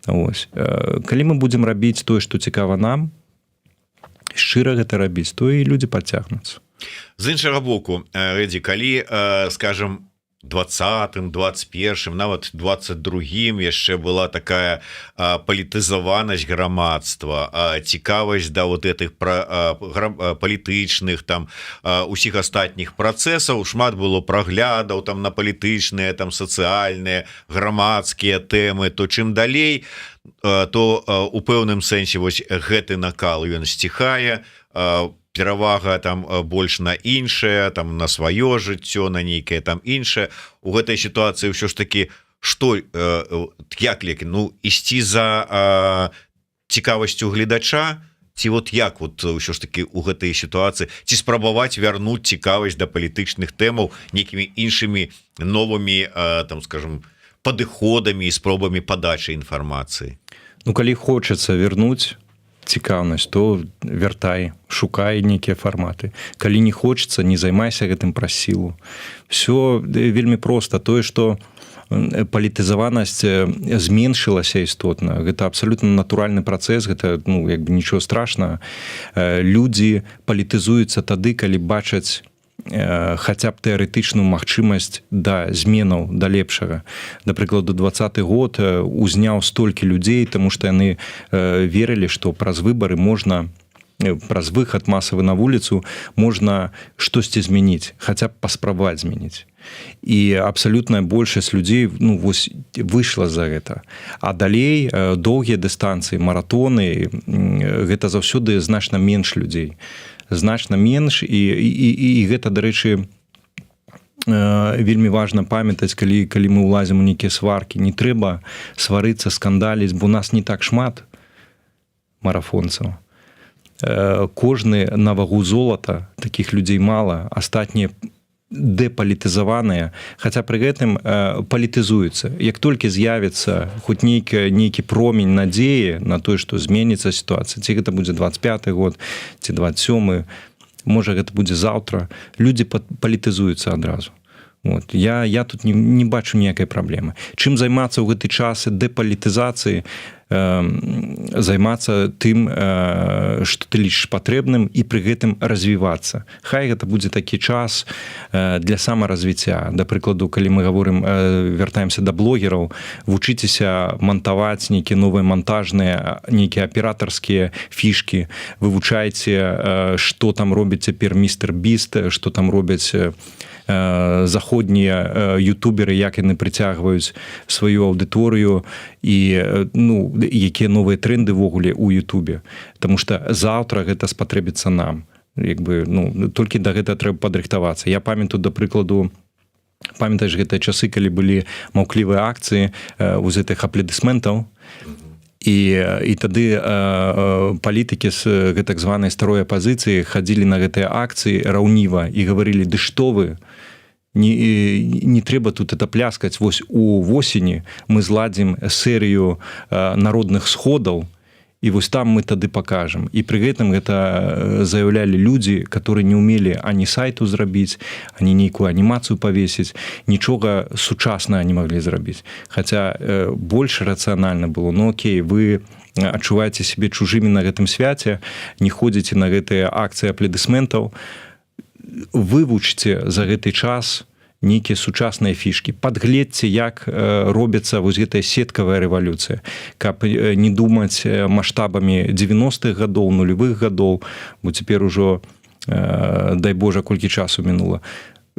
Ось. Калі мы будзем рабіць тое, што цікава нам, шчыра гэта рабіць, то і людзі падцягнуцца. З іншага боку, Рэдзі, калі, скажем, 20-м, 21-м, нават 22-м яшчэ была такая палітызаванасць грамадства, цікавасць да вот этих палітычных, там, усіх астатніх працэсаў, шмат было праглядаў там на палітычныя, там, сацыяльныя, грамадскія тэмы, то чым далей, то у пэўным сэнсе вось гэты накал ён сціхае, перавага там больш на іншае, там на сваё жыццё, на нейкае там іншае. У гэтай сітуацыі ўсё ж такі што, як лекі, ісці за цікавасцю гледача, ці вот як вот ўсё ж такі у гэтай сітуацыі, ці спрабаваць вярнуць цікавасць да палітычных тэмаў нейкімі іншымі новымі, там, скажем, падыходамі і спробамі падачы інфармацыі. Калі хочацца вярнуць цікаўнасць, то вяртай, шукай нейкія фарматы. Калі не хочацца, не займайся гэтым праз сілу. Всё вельмі проста. Тое, што палітызаванасць зменшылася істотна. Гэта абсалютна натуральны працэс, гэта як бы нічого страшнага. Людзі палітызуюцца тады, калі бачаць хаця б тэарэтычную магчымасць да зменаў, да лепшага. Да прыкладу, 20-й год узняў столькі людзей, таму што яны верылі, што праз выбары можна, праз выхад масавы на вуліцу можна штосьці змяніць, хаця б паспрабаваць змяніць. І абсалютная большасць людзей вось выйшла за гэта. А далей доўгія дыстанцыі, маратоны, гэта заўсёды значна менш людзей. Значна менш, і гэта, дарэчы, вельмі важна памятаць, калі мы ўлазім у нейкія сваркі. Не трэба сварыцца, скандаліць, бо у нас не так шмат марафонцаў. Кожны на вагу золата, такіх людзей мала, астатнія дэпалітызаваныя, хаця пры гэтым палітызуюцца. Як толькі з'явіцца хоць нейкі промень надзеі на тое, што зменіцца сітуацыя, ці гэта будзе 25-й год, ці 27-й, можа гэта будзе заўтра, людзі палітызуюцца адразу. Вот. Я тут не бачу ніякай праблемы. Чым займацца ў гэты час дэпалітызацыі, займацца тым, што ты лічыш патрэбным, і пры гэтым развівацца. Хай гэта будзе такі час для самаразвіцця. Да прыкладу, калі мы говорим, вяртаемся да блогераў, вучыцеся мантаваць нейкія новыя монтажныя, нейкія аператарскія фішкі, вывучайце, што там робіць цяпер містер Біст, што там робяць заходнія ютуберы, як яны прыцягваюць сваю аўдыторыю і якія новыя тренды ввогуле ў ютубе. Таму што заўтра гэта спатрэбіцца нам. Толькі да гэта трэба падрыхтавацца. Я памятаю, да прыкладу, памятаеш гэтыя часы, калі былі маўклівыя акцыі з гэтых аплодысментаў, і тады палітыкі з гэтак званай старой апазіцыі хадзілі на гэтыя акцыі раўніва і гаварылі: ды што вы, не трэба тут это пляскаць, вось у восені мы зладзім серыю народных сходаў, і вось там мы тады пакажам. І пры гэтым гэта заяўлялі людзі, которые не ўмелі ані сайту зрабіць, ані нейкую анімацыю павесіць, нічога сучаснага не маглі зрабіць. Хаця больш рацыянальна было, ну окей, вы адчуваеце сябе чужымі на гэтым свяце, не ходзіце на гэтыя акцыі аплодысментаў, вывучце за гэты час нейкія сучасныя фішкі, падгледзьце, як робіцца вось гэтая сеткавая рэвалюцыя, каб не думаць маштабамі 90-х гадоў, нулевых гадоў, бо цяпер ужо, дай Божа, колькі часу мінула.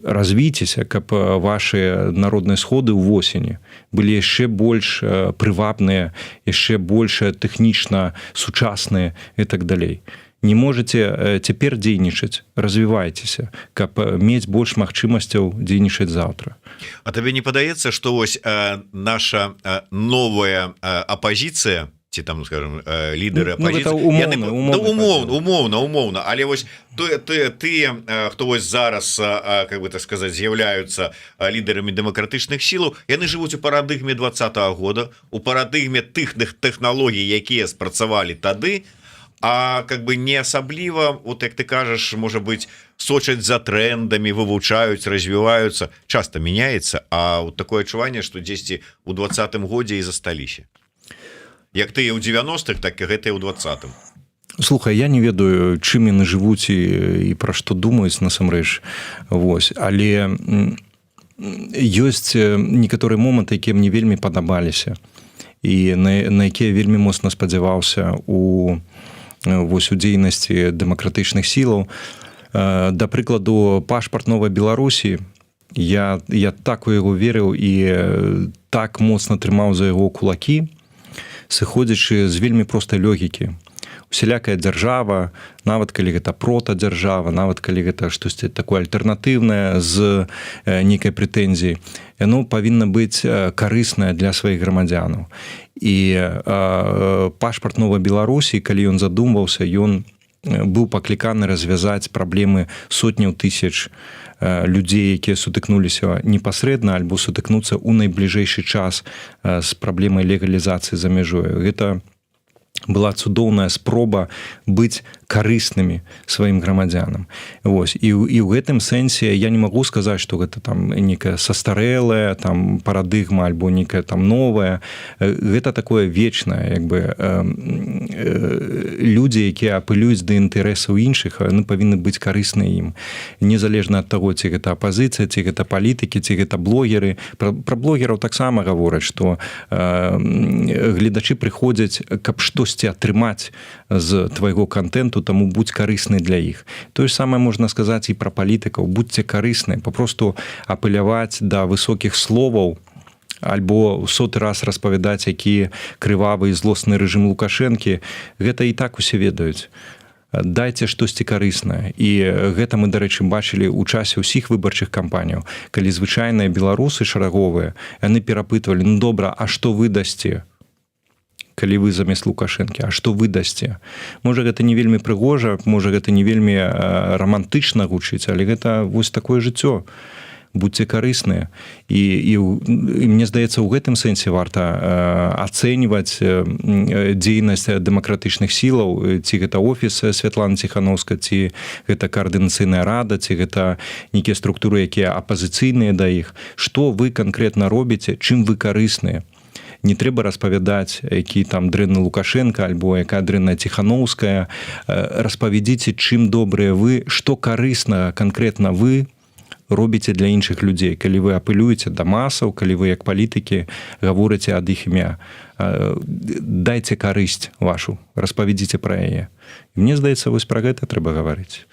Развіцеся, каб ваши народныя сходы ўвосені былі яшчэ больш прывабныя, яшчэ больш тэхнічна сучасныя і так далей. Не можете цяпер дзейнічаць, развівайцеся, каб мець больш магчымасцяў дзейнічаць заўтра. А табе не падаецца, што вось наша новая апозіцыя, ці там, скажем, лідеры апозіцыі, умоўна, але вось тыя, хто вось зараз, как бы так сказаць, з'яўляюцца лідарамі дэмакратычных сілаў, яны жывуць у парадыгме 20-го года, у парадыгме тых тэхналогій, якія спрацавалі тады, а как бы не асабліва, вот як ты кажаш, можа быць, сочаць за трендамі, вывучаюць, развіваюцца, часто меняецца, а вот такое адчуванне, што дзесьці у 20-м годзе і засталіся. Як тыя ў 90-х, так і гэтыя ў 20-м. Слухай, я не ведаю, чым яны жывуць і пра што думаюць насамрэч. Вось. Але ёсць некаторыя моманты, якія мне вельмі падабаліся і на якія вельмі моцна спадзяваўся у дзейнасці дэмакратычных сілаў. Да прыкладу, пашпарт новай Беларусі, я так у яго верыў і так моцна трымаў за яго кулакі, сыходзячы з вельмі простай логікі. Усялякая дзяржава, нават калі гэта протадзяржава, нават калі гэта штосьці такое альтэрнатыўнае з нейкай прэтэнзіяй, яно павінна быць карыснае для сваіх грамадзянаў. І пашпарт новай Беларусі, калі ён задумваўся, ён быў пакліканы развязаць праблемы сотняў тысяч людзей, якія сутыкнуліся непасрэдна альбо сутыкнуцца ў найбліжэйшы час з праблемай легалізацыі за мяжою. Гэта была цудоўная спроба быць карыснымі сваім грамадзянам. Вось. І ў гэтым сэнсе я не магу сказаць, што гэта там некая састарэлая там парадыгма альбо некая там новая. Гэта такое вечнае, як бы людзі, якія апылююць да інтарэсаў іншых, яны павінны быць карысныя ім. Незалежна ад таго, ці гэта апазіцыя, ці гэта палітыкі, ці гэта блогеры. Пра блогераў таксама гавораць, што гледачы прыходзяць, каб штосьці атрымаць з твайго контенту, таму будь карысны для іх. Тое ж самае можна сказаць і пра палітыкаў. Будьце карысныя, папросту апыляваць да высокіх словаў альбо ў соты раз распавядаць, які крывавы і злосны рэжым Лукашэнкі. Гэта і так усе ведаюць. Дайце штосьці карыснае. І гэта мы, дарэчы, бачылі ў часе ўсіх выбарчых кампаніяў, калі звычайныя беларусы шараговыя, яны перапытвалі, ну добра, а што вы дасце? Калі вы замест Лукашэнкі, а што вы дасце? Можа, гэта не вельмі прыгожа, можа, гэта не вельмі рамантычна гучыць, але гэта вось такое жыццё. Будьце карысныя. І мне здаецца, у гэтым сэнсе варта ацэньваць дзейнасць дэмакратычных сілаў, ці гэта офіс Святланы Ціханаўскай, ці гэта каардынацыйная рада, ці гэта нейкія структуры, якія апазіцыйныя да іх. Што вы канкрэтна робіце, чым вы карысныя? Не трэба распавядаць, які там дрэнны Лукашенко альбо якая дрэнная Ціханаўская. Распавядзіце, чым добрыя вы, што карысна канкрэтна вы робіце для іншых людзей, калі вы апылюеце да масаў, калі вы як палітыкі гаворыце ад іх імя. Дайце карысць вашу, распавядзіце пра яе. І мне здаецца, вось пра гэта трэба гаварыць.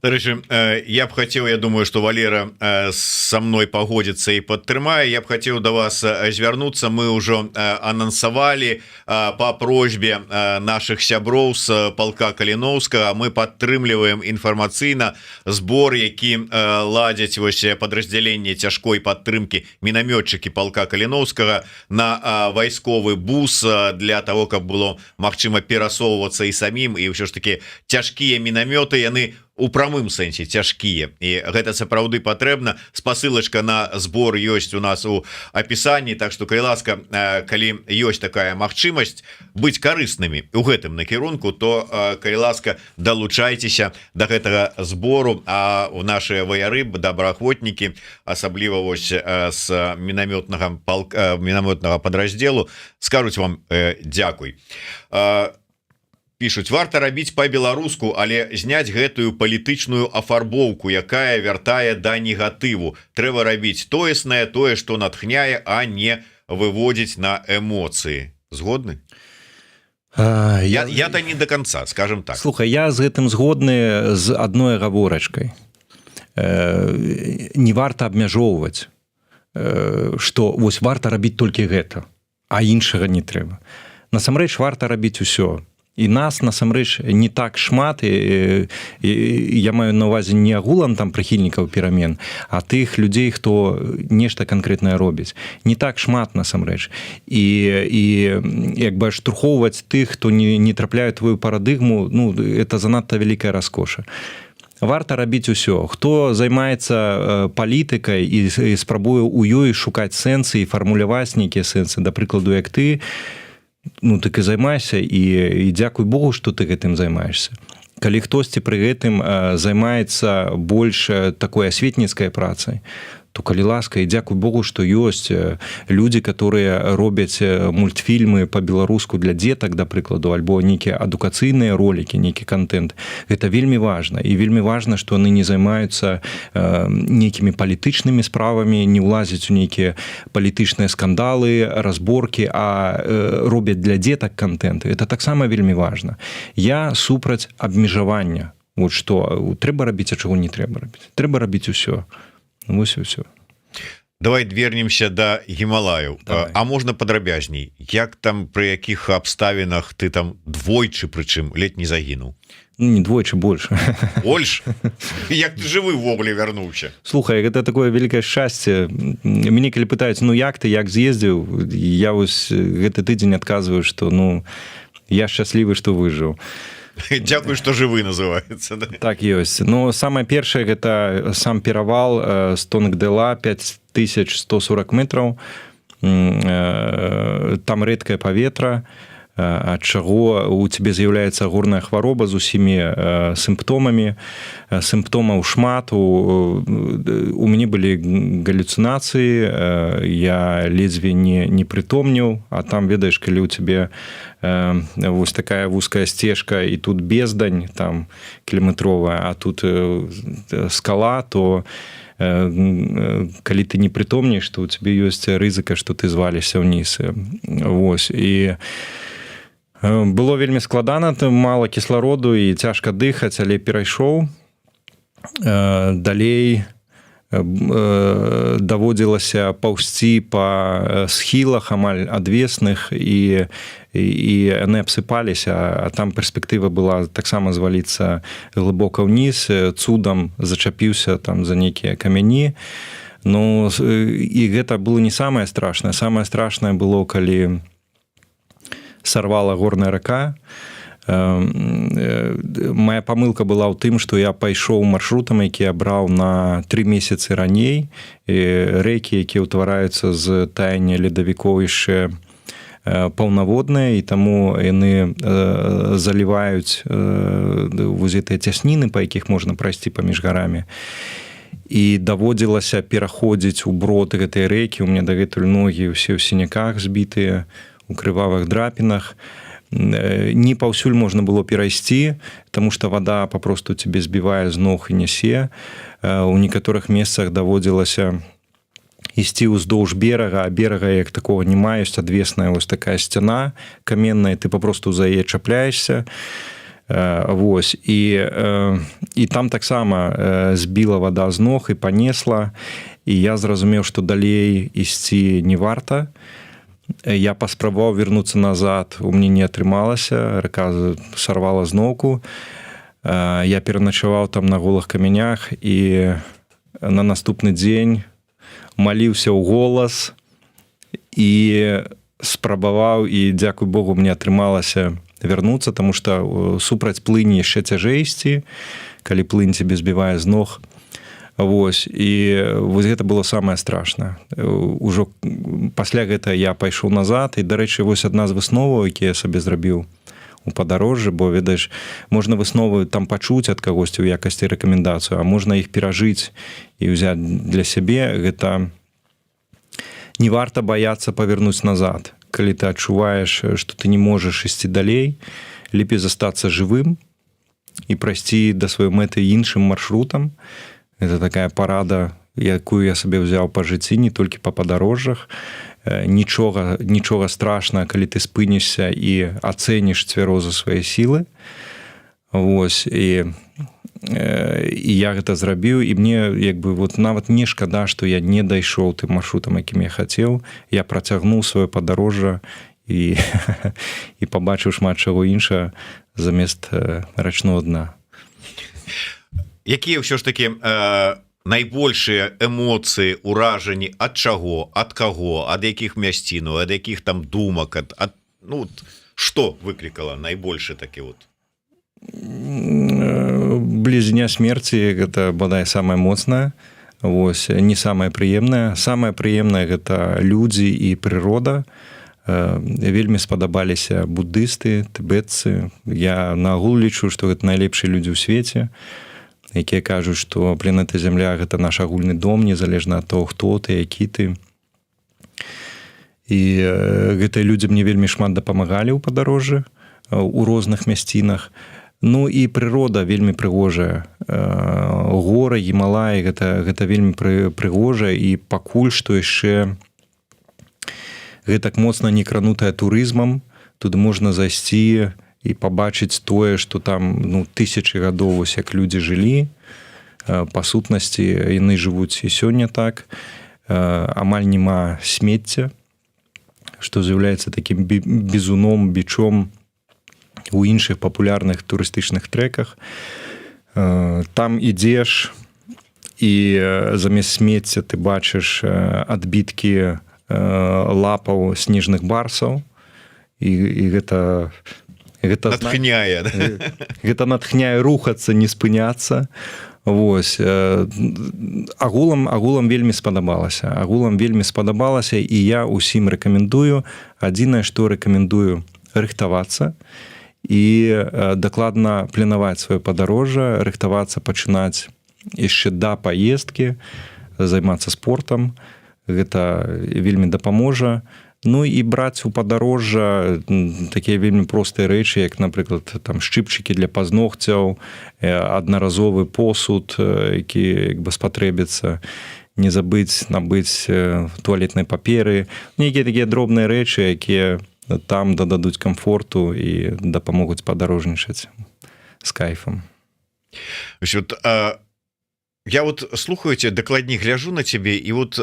Дарэчы, я б хацеў, я думаю, што Валера са мной пагодзіцца і падтрымае. Я б хацеў да вас звярнуцца. Мы ўжо анансавалі па просьбе нашых сяброў з палка Каліноўскага. Мы падтрымліваем інфармацыйна збор, які ладзяць вось падраздзяленне цяжкой падтрымкі мінамётчыкі палка Каліноўскага на вайсковы бус для того, каб было магчыма перасоўвацца і самім. І ўсё ж такі цяжкія мінамёты, яны у прамым сэнсе цяжкія, і гэта сапраўды патрэбна. Спасылачка на збор ёсць у нас у апісанні, так што калі ласка, калі ёсць такая магчымасць быць карыснымі у гэтым накірунку, то калі ласка, далучайцеся да гэтага збору. А у нашыя ваяры, добраахвотнікі, асабліва вось з мінамётнага падраздзелу, скажуць вам дзякуй. Пішуць: варта рабіць па-беларуску, але зняць гэтую палітычную афарбоўку, якая вяртае да негатыву. Трэба рабіць тоеснае, тое, што натхняе, а не выводзіць на эмоцыі. Згодны? Я-то не до конца, скажем так. Слухай, я з гэтым згодны з адной агаворачкай. Не варта абмяжоўваць, што вось варта рабіць толькі гэта, а іншага не трэба. Насамрэч варта рабіць усё. І нас насамрэч не так шмат, і я маю на ўвазе не агулам там прыхільнікаў перамен, а тых людзей, хто нешта канкрэтнае робіць. Не так шмат насамрэч. І як бы штурхоўваць тых, хто не трапляе твою парадыгму, ну, это занадта вялікая раскоша. Варта рабіць усё. Хто займаецца палітыкай і спрабуе ў ёй шукаць сэнсы і фармуляваць нейкія сэнсы, да прыкладу, як ты, ну, так і займайся, і дзякуй Богу, што ты гэтым займаешься. Калі хтосьці пры гэтым займаецца больш такой асветніцкай працай, то калі ласка, і дзякуй Богу, што ёсць людзі, которые робяць мультфільмы па-беларуску для дзетак, да прыкладу, альбо нейкія адукацыйныя ролікі, нейкі контент. Гэта вельмі важна. І вельмі важна, што яны не займаюцца нейкімі палітычнымі справамі, не ўлазяць у нейкія палітычныя скандалы, разборкі, а робяць для дзетак контент. Это таксама вельмі важна. Я супраць абмежавання. Вот што трэба рабіць, а чаго не трэба рабіць. Трэба рабіць усё. Вось і ўсё. Давай вернемся да Гімалаяў. А можна падрабязней? Як там, пры якіх абставінах ты там двойчы, прычым ледь не загінуў? Не двойчы, больш. Больш? Як ты жывы ўвогуле вярнуўся? Слухай, гэта такое вялікае шчасце. Мяне калі пытаюць, ну як ты, як з'ездзіў, я вось гэты тыдзень адказваю, што ну я шчаслівы, што выжыў. Дзякуй, што жывы называецца. Да? Так ёсць. Ну, самае першае, гэта сам перавал з Тонгдэла, 5140 метраў. Там рэдкае паветра, ад чаго у цябе з'яўляецца горная хвароба з усімі сімптомамі. Сімптомаў шмат. У мяне былі галюцынацыі, я ледзьве не прытомніў, а там, ведаеш, калі ў цябе вось такая вузкая сцежка, і тут бездань там кіламетровая, а тут скала, то калі ты не прытомніш, то ў цябе ёсць рызыка, што ты звалішся ўніз. Вось. І было вельмі складана, мала кіслароду і цяжка дыхаць, але перайшоў. Далей даводзілася паўзці па схілах амаль адвесных, і яны абсыпаліся, а там перспектыва была таксама зваліцца глыбока ўніз, цудам зачапіўся там за нейкія камяні. Ну, і гэта было не самае страшнае. Самае страшнае было, калі сарвала горная рака. Моя памылка была ў тым, што я пайшоў маршрутам, які я браў на 3 месяцы раней. Рэкі, якія ўтвараюцца з таяния ледавікоў, яшчэ паўнаводныя, і таму яны заліваюць вось гэтыя цясніны, па якіх можна прайсці паміж гарамі. І даводзілася пераходзіць у брод гэтай рэкі. У мяне дагэтуль ногі ўсе ў сіняках збітыя, у крывавых драпінах. Не паўсюль можна было перайсці, таму што вада папросту цябе збівае з ног і нясе. У некаторых месцах даводзілася ісці ўздоўж берага, а берага як такого няма, ёсць адвесная вось такая сцяна каменная, ты папросту за яе чапляешся. Вось. І там таксама збіла вада з ног і панесла, і я зразумеў, што далей ісці не варта. Я паспрабаваў вярнуцца назад, у мяне не атрымалася, рака сарвала зноўку. Я пераначаваў там на голых камянях, і на наступны дзень маліўся ў голас і спрабаваў, і дзякуй Богу, мне атрымалася вярнуцца, таму што супраць плыні яшчэ цяжэй ісці, калі плынь цябе збівае з ног. Вось, і вось гэта было самае страшнае. Ужо пасля гэта я пайшоў назад, і, дарэчы, вось адна з высноваў, які я сабе зрабіў у падарожжы, бо, ведаеш, можна высновы там пачуць ад кагосьці ў якасці рэкамендацыю, а можна іх перажыць і ўзяць для сябе. Гэта не варта баяцца павярнуць назад. Калі ты адчуваеш, што ты не можаш ісці далей, лепей застацца жывым і прайсці да сваёй мэты іншым маршрутам. Это такая парада, якую я сабе ўзяў па жыцці, не толькі па падарожжах. Нічога страшнага, калі ты спынішся і ацэніш цвяроза свае сілы. Вось, і я гэта зрабіў, і мне вот нават не шкада, што я не дайшоў тым маршрутам, якім я хацеў. Я працягнуў сваё падарожжа і пабачыў шмат чаго іншага замест рачного дна. Якія ўсё ж такі найбольшыя эмоцыі, уражанні ад чаго, ад каго, ад якіх мясцінаў, ад якіх там думак, ну, што выклікала найбольшы такі вот? Блізня смерці гэта бадай самае моцнае, вось, не самае прыемнае. Самае прыемнае гэта людзі і прырода. Вельмі спадабаліся буддысты, тыбетцы. Я наагул лічу, што гэта найлепшыя людзі ў свеце, якія кажуць, што планета Зямля гэта наш агульны дом, незалежна ад того, хто ты, які ты. І гэтыя людзі мне вельмі шмат дапамагалі ў падарожжы, у розных мясцінах. Ну і прырода вельмі прыгожая. Горы, Гімалаі, гэта вельмі прыгожа, і пакуль што яшчэ гэтак моцна не кранутая турызмам, туды можна зайсці і пабачыць тое, што там тысячы гадоў, вось як людзі жылі. Па сутнасці яны жывуць і сёння так. Амаль няма смецця, што з'яўляецца такім бізуном, бичом у іншых папулярных турыстычных трэках. Там ідзеш, і замест смецця ты бачыш адбіткі лапаў снежных барсаў, і гэта натхняе. Гэта натхняе рухацца, не спыняцца. Вось. Агулам вельмі спадабалася. І я ўсім рэкамендую. Адзінае, што рэкамендую, рыхтавацца і дакладна планаваць сваё падарожжа, рыхтавацца, пачынаць яшчэ да паездкі, займацца спортам. Гэта вельмі дапаможа. Ну і браць у падарожжа такія вельмі простыя рэчы, як, напрыклад, там шчыпчыкі для пазногцяў, аднаразовы посуд, які спатрэбіцца, не забыць набыць туалетнай паперы. Нейкія такія дробныя рэчы, якія там дададуць камфорту і дапамогуць падарожнічаць з кайфам. Я вот слухаю тебя, дакладней гляжу на тебе, и вот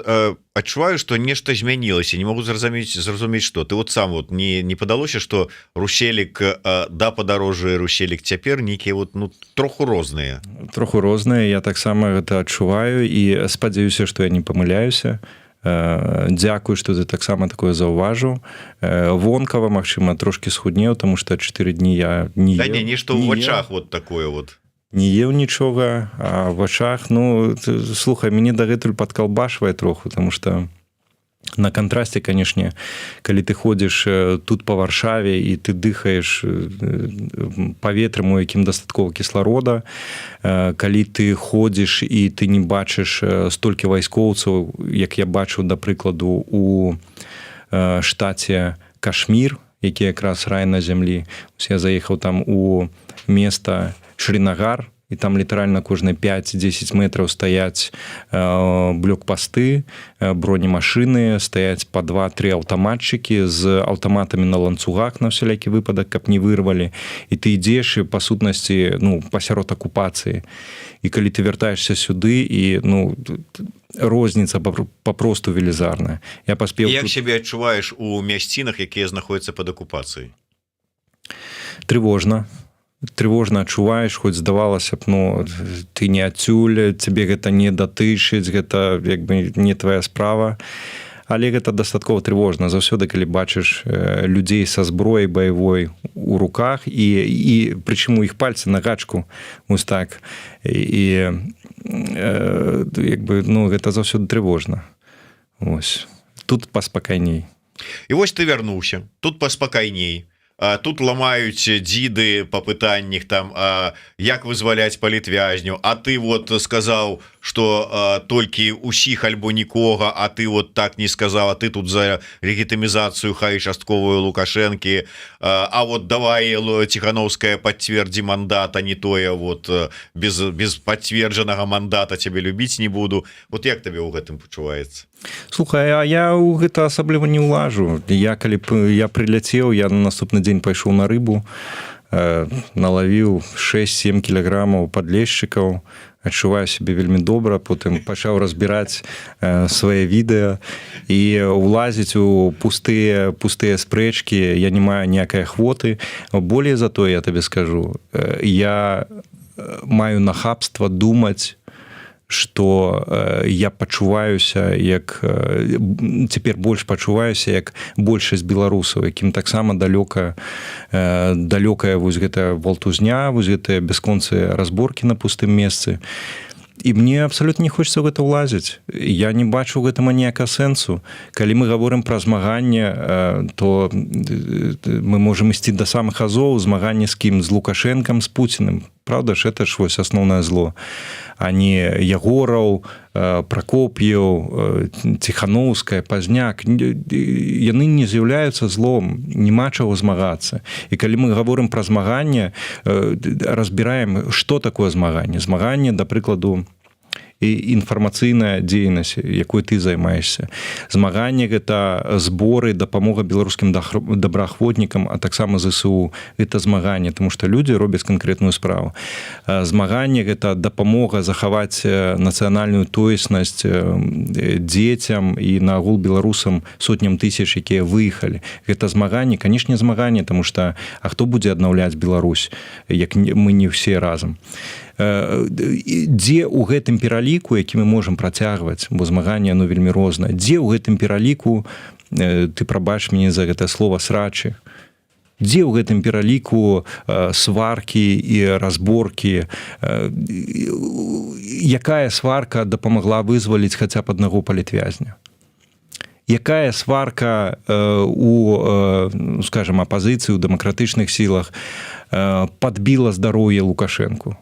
адчуваю, что нешта змянілася, не могу зразумець, что ты вот сам вот не падалося, что рушелік да падарожжа і рушелік цяпер нейкія вот троху розныя. Троху розныя, я таксама гэта адчуваю і спадзяюся, што я не памыляюся. Дзякую, што ты таксама такое заўважыў. Вонкава, магчыма, трошкі схуднеў, таму што 4 дні я не ел. Да не, нешта ў вачах вот такое вот. Не еў нічога, а в вачах, слухай, мяне дагэтуль падкалбашвае троху, таму што на кантрасце, канешне, калі ты ходзіш тут па Варшаве і ты дыхаеш паветрам, у якім дастаткова кісларода, калі ты ходзіш і ты не бачыш столькі вайскоўцаў, як я бачыў, да прыкладу, у штаце Кашмір, які якраз рай на зямлі. Я заехаў там у места Шринагар, і там літаральна кожныя 5-10 метраў стаяць блокпасты, бронемашыны, стаяць па 2-3 аўтаматчыкі з аўтаматамі на ланцугах на ўсялякі выпадак, каб не вырвалі. І ты ідзеш, па сутнасці, пасярод акупацыі. І калі ты вяртаешся сюды, і розніца папросту велізарная. Я паспеў. Як сябе адчуваеш у мясцінах, якія знаходзяцца пад акупацыяй? Трывожна адчуваеш, хоць здавалася б, ты не адсюль, цябе гэта не датычыць, гэта як бы не твая справа, але гэта дастаткова трывожна. Заўсёды, калі бачыш людзей са зброяй баявой у руках, і прычым у іх пальцы на гачку, вось так, і як бы, ну, гэта заўсёды трывожна. Вось. Тут паспакайней. І вось ты вярнуўся, тут паспакайней. Тут ламаюць дзіды па пытаннях там, як вызваляць палітвязняў, а ты вот сказаў, што толькі ўсіх альбо нікога, а ты вот так не сказаў, а ты тут за легітымізацыю хай частковую Лукашэнкі, а вот давай Ціхановская пацвердзі мандат, а не тое вот без пацверджанага мандата цябе любіць не буду. Вот як табе ў гэтым пачуваецца? Слухай, а я ў гэта асабліва не ўлажу. Калі б я прыляцеў, я на наступны дзень пайшоў на рыбу, налавіў 6-7 кілаграмаў падлешчыкаў, адчуваю сябе вельмі добра, потым пачаў разбіраць свае відэа і ўлазіць у пустыя спрэчкі, я не маю ніякай ахвоты. Болей за то, я табе скажу, я маю нахабства думаць, што я пачуваюся, як цяпер больш пачуваюся, як большасць беларусаў, якім таксама далёкая вось гэта валтузня, вось гэтыя бясконцыя разборкі на пустым месцы. І мне абсалютна не хочацца ў гэта ўлазіць. Я не бачу ў гэтым аніякага сэнсу. Калі мы гаворым пра змаганне, то мы можам ісці да самых азоў, змаганне з кім? З Лукашэнкам, з Пуціным. Правда ж, это ж вось асноўнае зло. А не Ягораў, Пракоп'еў, Ціхановская, Пазняк. Яны не з'яўляюцца злом, няма чаго змагацца. І калі мы гаворым пра змаганне, разбіраем, што такое змаганне. Змаганне, да прыкладу, і інфармацыйная дзейнасць, якой ты займаешься. Змаганне – гэта зборы, дапамога беларускім добраахвотнікам, а таксама ЗСУ. Гэта змаганне, тому што людзі робяць канкрэтную справу. Змаганне – гэта дапамога захаваць нацыянальную тоеснасць дзецям і наагул беларусам, сотням тысяч, якія выехалі. Гэта змаганне, канешне, змаганне, тому што а хто будзе аднаўляць Беларусь, як мы не ўсе разам. Дзе ў гэтым пераліку, які мы можам працягваць, бо змаганне оно вельмі рознае, дзе ў гэтым пераліку, ты прабач мяне за гэта слова срачы, дзе ў гэтым пераліку сваркі і разборкі, якая сварка дапамагла вызваліць хаця б аднаго палітвязня? Якая сварка у, скажем, апазіцыі, у дэмакратычных сілах падбіла здароўе Лукашэнку?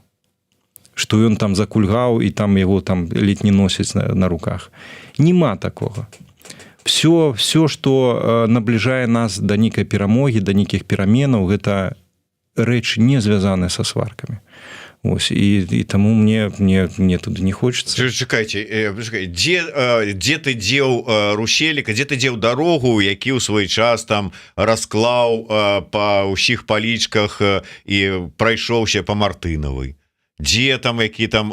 Што ён там закульгаў і там яго там ледзь не носяць на руках. Нема такога. Все, што набліжае нас да нейкай перамогі, да нейкіх пераменаў, гэта рэч не звязаная са сваркамі. Ось, і таму мне туды не хочацца. Чакайце, дзе ты дзеў Руселіка, дзе ты дзеў дарогу, які ў свой час там расклаў па ўсіх палічках і прайшоўся па Мартынавай? Дзе там, які там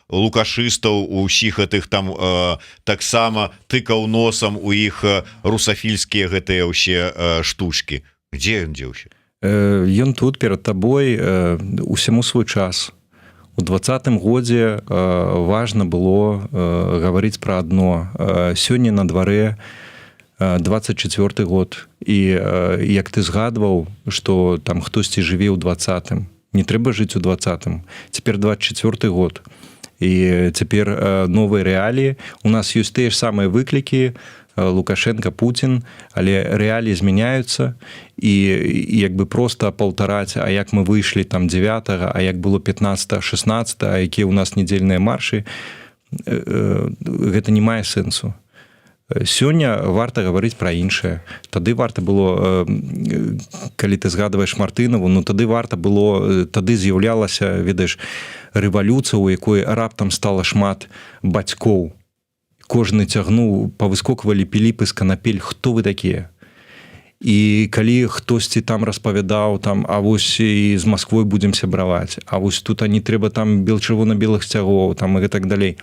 лукашыстаў у ўсіх гэтых там таксама тыкаў носам у іх русафільскія гэтыя ўсе штучкі? Дзе ён дзеўся? Ён тут перад табой усяму свой час. У 20-м годзе важна было гаварыць пра адно. Сёння на дварэ 24-й год. І як ты згадваў, што там хтосьці жыве ў 20-м. Не трэба жыць у 20-м. Цяпер 24-й год. І цяпер новыя рэаліі. У нас ёсць тыя ж самыя выклікі, Лукашенко, Путін, але рэаліі змяняюцца, і як бы проста паўтараць, а як мы выйшлі там 9-го, а як было 15-го, 16-го, а якія ў нас нядзельныя маршы, гэта не мае сэнсу. Сёння варта гаварыць пра іншае. Тады варта было, калі ты згадваеш Мартынаву, ну тады варта было, тады з'яўлялася, ведаеш, рэвалюцыя, у якой раптам стала шмат бацькоў. Кожны цягнуў, павыскоквалі піліпы з канапель, хто вы такія? І калі хтосьці там распавядаў, там, а вось і з Масквой будзем сябраваць, а вось тут не трэба там чырвона-белых сцягоў, там і так далей.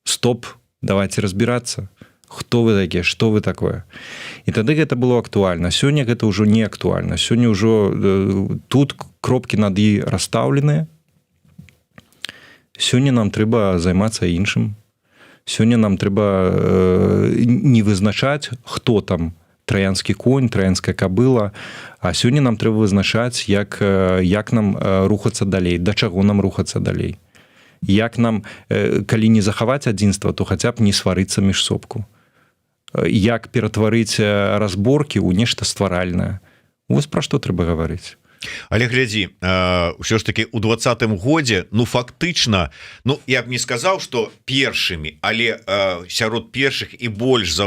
Стоп, давайте разбірацца. Хто вы такія, што вы такое? І тады гэта было актуальна. Сёння гэта ўжо не актуальна. Сёння ўжо тут кропкі над «і» расстаўленыя. Сёння нам трэба займацца іншым. Сёння нам трэба не вызначаць, хто там траянскі конь, траянская кабыла, а сёння нам трэба вызначаць, як нам рухацца далей, да чаго нам рухацца далей. Як нам, калі не захаваць адзінства, то хаця б не сварыцца між собку. Як ператварыць разборкі ў нешта стваральнае. Вось пра што трэба гаварыць. Але глядзі, ўсё ж таки у 20-м годзе, ну фактычна, ну я б не сказаў, што першымі, але сярод першых і больш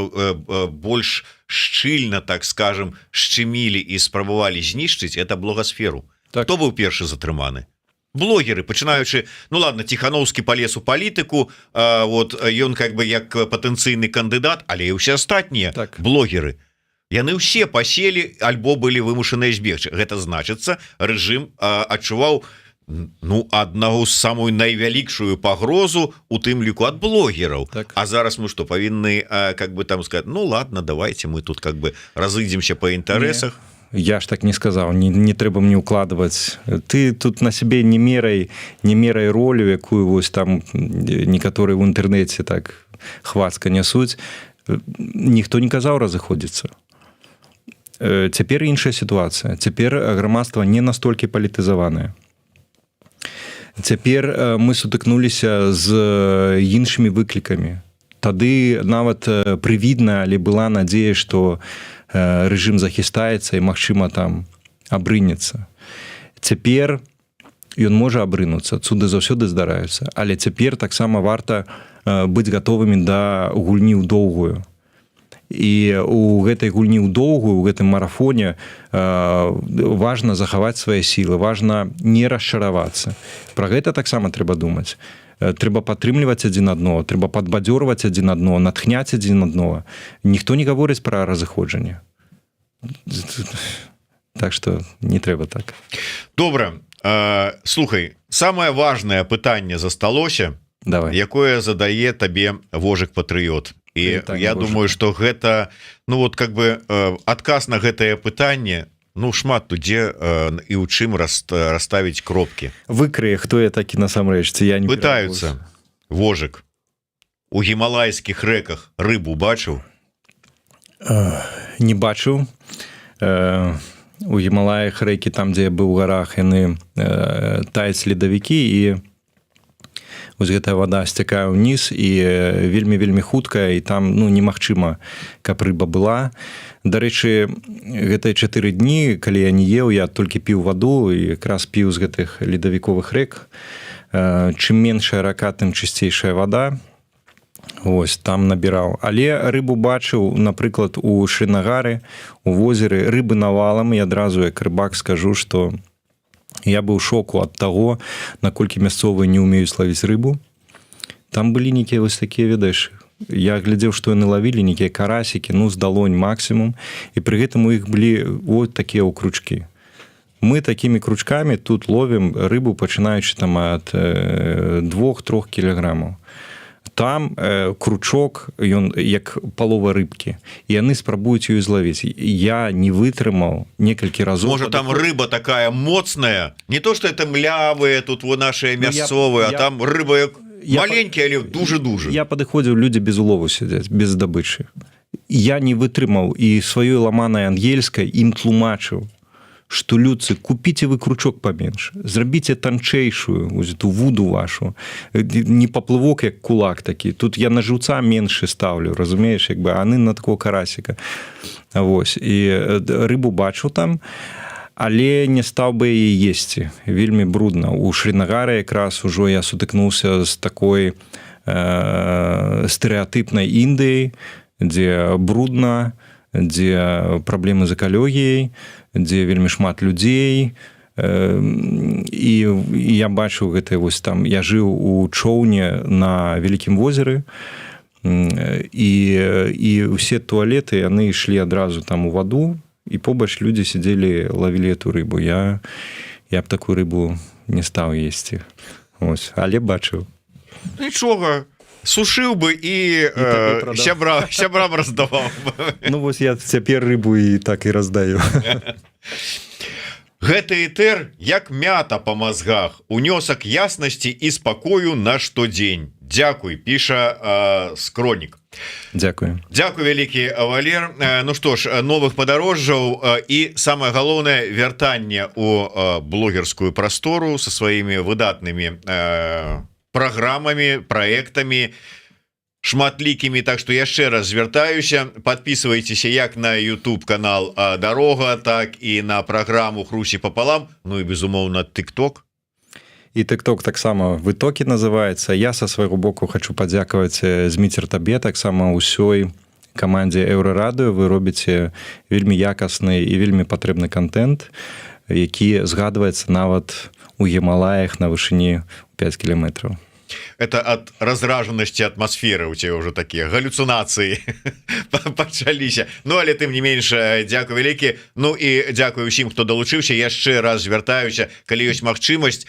шчыльна, так скажем, шчымілі і спрабавалі знішчыць это блогасферу. Так. Хто быў першы затрыманы? Блогеры, пачынаючы, ну ладно, Тихановскі палез у палітыку, вот ён как бы як патэнцыйны кандыдат, але і ўсе астатнія Так. блогеры. Яны ўсе паселі альбо былі вымушаныя збегчы. Гэта значыцца, рэжым адчуваў ну аднаго з самую найвялікшую пагрозу у тым ліку ад блогераў. Так. А зараз мы што павінны как бы там сказать, ну ладно, давайте мы тут как бы разыдземся по інтарэсах. Я ж так не сказаў, не трэба мне укладваць. Ты тут на сябе не мерай ролю, якую вось там некаторыя ў інтэрнэце так хвацка нясуць. Ніхто не казаў разыходзіцца. Цяпер іншая сітуацыя. Цяпер грамадства не настолькі палітызаванае. Цяпер мы сутыкнуліся з іншымі выклікамі. Тады нават прывідна, але была надзея, што рэжым захістаецца і, магчыма, там абрынецца. Цяпер ён можа абрынуцца, цуды заўсёды здараюцца, але цяпер таксама варта быць гатовымі да гульні ў доўгую. І у гэтай гульні ў доўгую, у гэтым марафоне важна захаваць свае сілы, важна не расчаравацца. Пра гэта таксама трэба думаць. Трэба падтрымліваць адзін аднаго, трэба падбадзёрваць адзін аднаго, натхняць адзін аднаго. Ніхто не гаворыць пра разыходжанне. Так што не трэба так. Добра, слухай, самае важнае пытанне засталося, Давай. якое задае табе Вожык-патрыёт. І я думаю, што гэта, ну вот как бы адказ на гэтае пытанне, ну шмат тут дзе і ў чым расставіць кропкі. Выкрые, хто я такі насамрэч, ці я не Пытаюцца, Вожык, у гімалайскіх рэках рыбу бачыў? Не бачыў. У Гімалаях рэкі, там, дзе я быў у гарах, яны таюць ледавікі, і вось гэтая вада сцякае ўніз, і вельмі-вельмі хутка, і там ну, немагчыма, каб рыба была. Дарэчы, гэтыя 4 дні, калі я не еў, я толькі піў ваду, і якраз піў з гэтых ледавіковых рэк. Чым меншая рака, тым чысцейшая вада. Ось, там набіраў. Але рыбу бачыў, напрыклад, у Шринагары, у возеры, рыбы навалам, і адразу, як рыбак, скажу, што я быў у шоку ад таго, наколькі мясцовыя не ўмеюць лавіць рыбу. Там былі нейкія вось такія, ведаеш, я глядзеў, што яны лавілі нейкія карасікі, ну, з далонь максімум, і пры гэтым у іх былі вот такія кручкі. Мы такімі кручкамі тут ловім рыбу, пачынаючы там ад 2-3 кілаграмаў. Там кручок, ён як палова рыбкі, і яны спрабуюць ёй злавіць. Я не вытрымаў некалькі разоў. Можа, там рыба такая моцная, не то, што это млявыя, тут во нашыя мясцовыя, а там рыба маленькая, але дужа-дужа. Я падыходзіў, людзі без улову сядзяць, без здабычы. Я не вытрымаў, і сваёй ламанай ангельскай ім тлумачыў, што, людцы, купіце вы кручок паменш, зрабіце танчэйшую эту вуду вашу, не паплывок як кулак такі, тут я на жыўца меншы ставлю, разумееш, як бы, а яны на такого карасіка. Вось, і рыбу бачу там, але не стаў бы яе есці, вельмі брудна. У Шринагары якраз ужо я сутыкнуўся з такой стэрэатыпнай Індыяй, дзе брудна, дзе праблемы з экалогіяй, дзе вельмі шмат людзей, і я бачыў гэтае вось там, я жыў у чоўне на Вялікім возеры, і ўсе туалеты, яны ішлі адразу там у ваду, і побач людзі сидзелі, лавілі эту рыбу. Я б такую рыбу не стаў есці. Ось, але бачыў. Нічога, сушыў бы і сябрам раздаваў. Ну вось я цяпер рыбу і так і раздаю. Гэты этэр як мята па мазгах, унёсак яснасці і спакою на штодзень. Дзякуй, піша скронік. Дзякую. Дзякуй вялікі, Валер. Ну што ж, новых падарожжаў і самае галоўнае вяртанне ў блогерскую прастору са сваімі выдатнымі праграмамі, праектамі шматлікімі. Так што яшчэ раз звяртаюся, подписывайтеся як на YouTube канал Дарога, так і на праграму Хрусі пополам, ну і безумоўна TikTok. І TikTok таксама вытокі называецца. Я са свайго боку хочу падзякаваць Зміцер табе, таксама ўсёй камандзе Еўрарадыё. Вы робіце вельмі якасны і вельмі патрэбны контент, які згадваецца нават у Гімалаях на вышыні 5 кіламетраў. Это от разраженности атмосферы у тебя уже такие галлюцинации пачаліся. Ну але тым не менш, дзякуй вялікі. Ну і дзякуй усім, хто далучыўся. Яшчэ раз звяртаюся, калі ёсць магчымасць,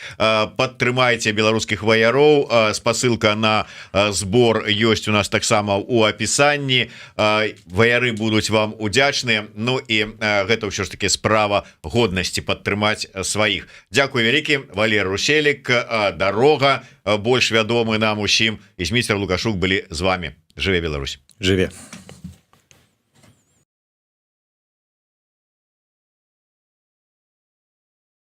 падтрымайце беларускіх ваяроў. Спасылка на збор ёсць у нас таксама у апісанні. Ваяры будуць вам удзячныя. Ну і гэта ўсё ж таки справа годнасці падтрымаць сваіх. Дзякуй вялікі, Валер Руселік, Дарога, больш вядомы нам усім, і Зміцер Лукашук былі з вами. Жыве Беларусь. Жыве.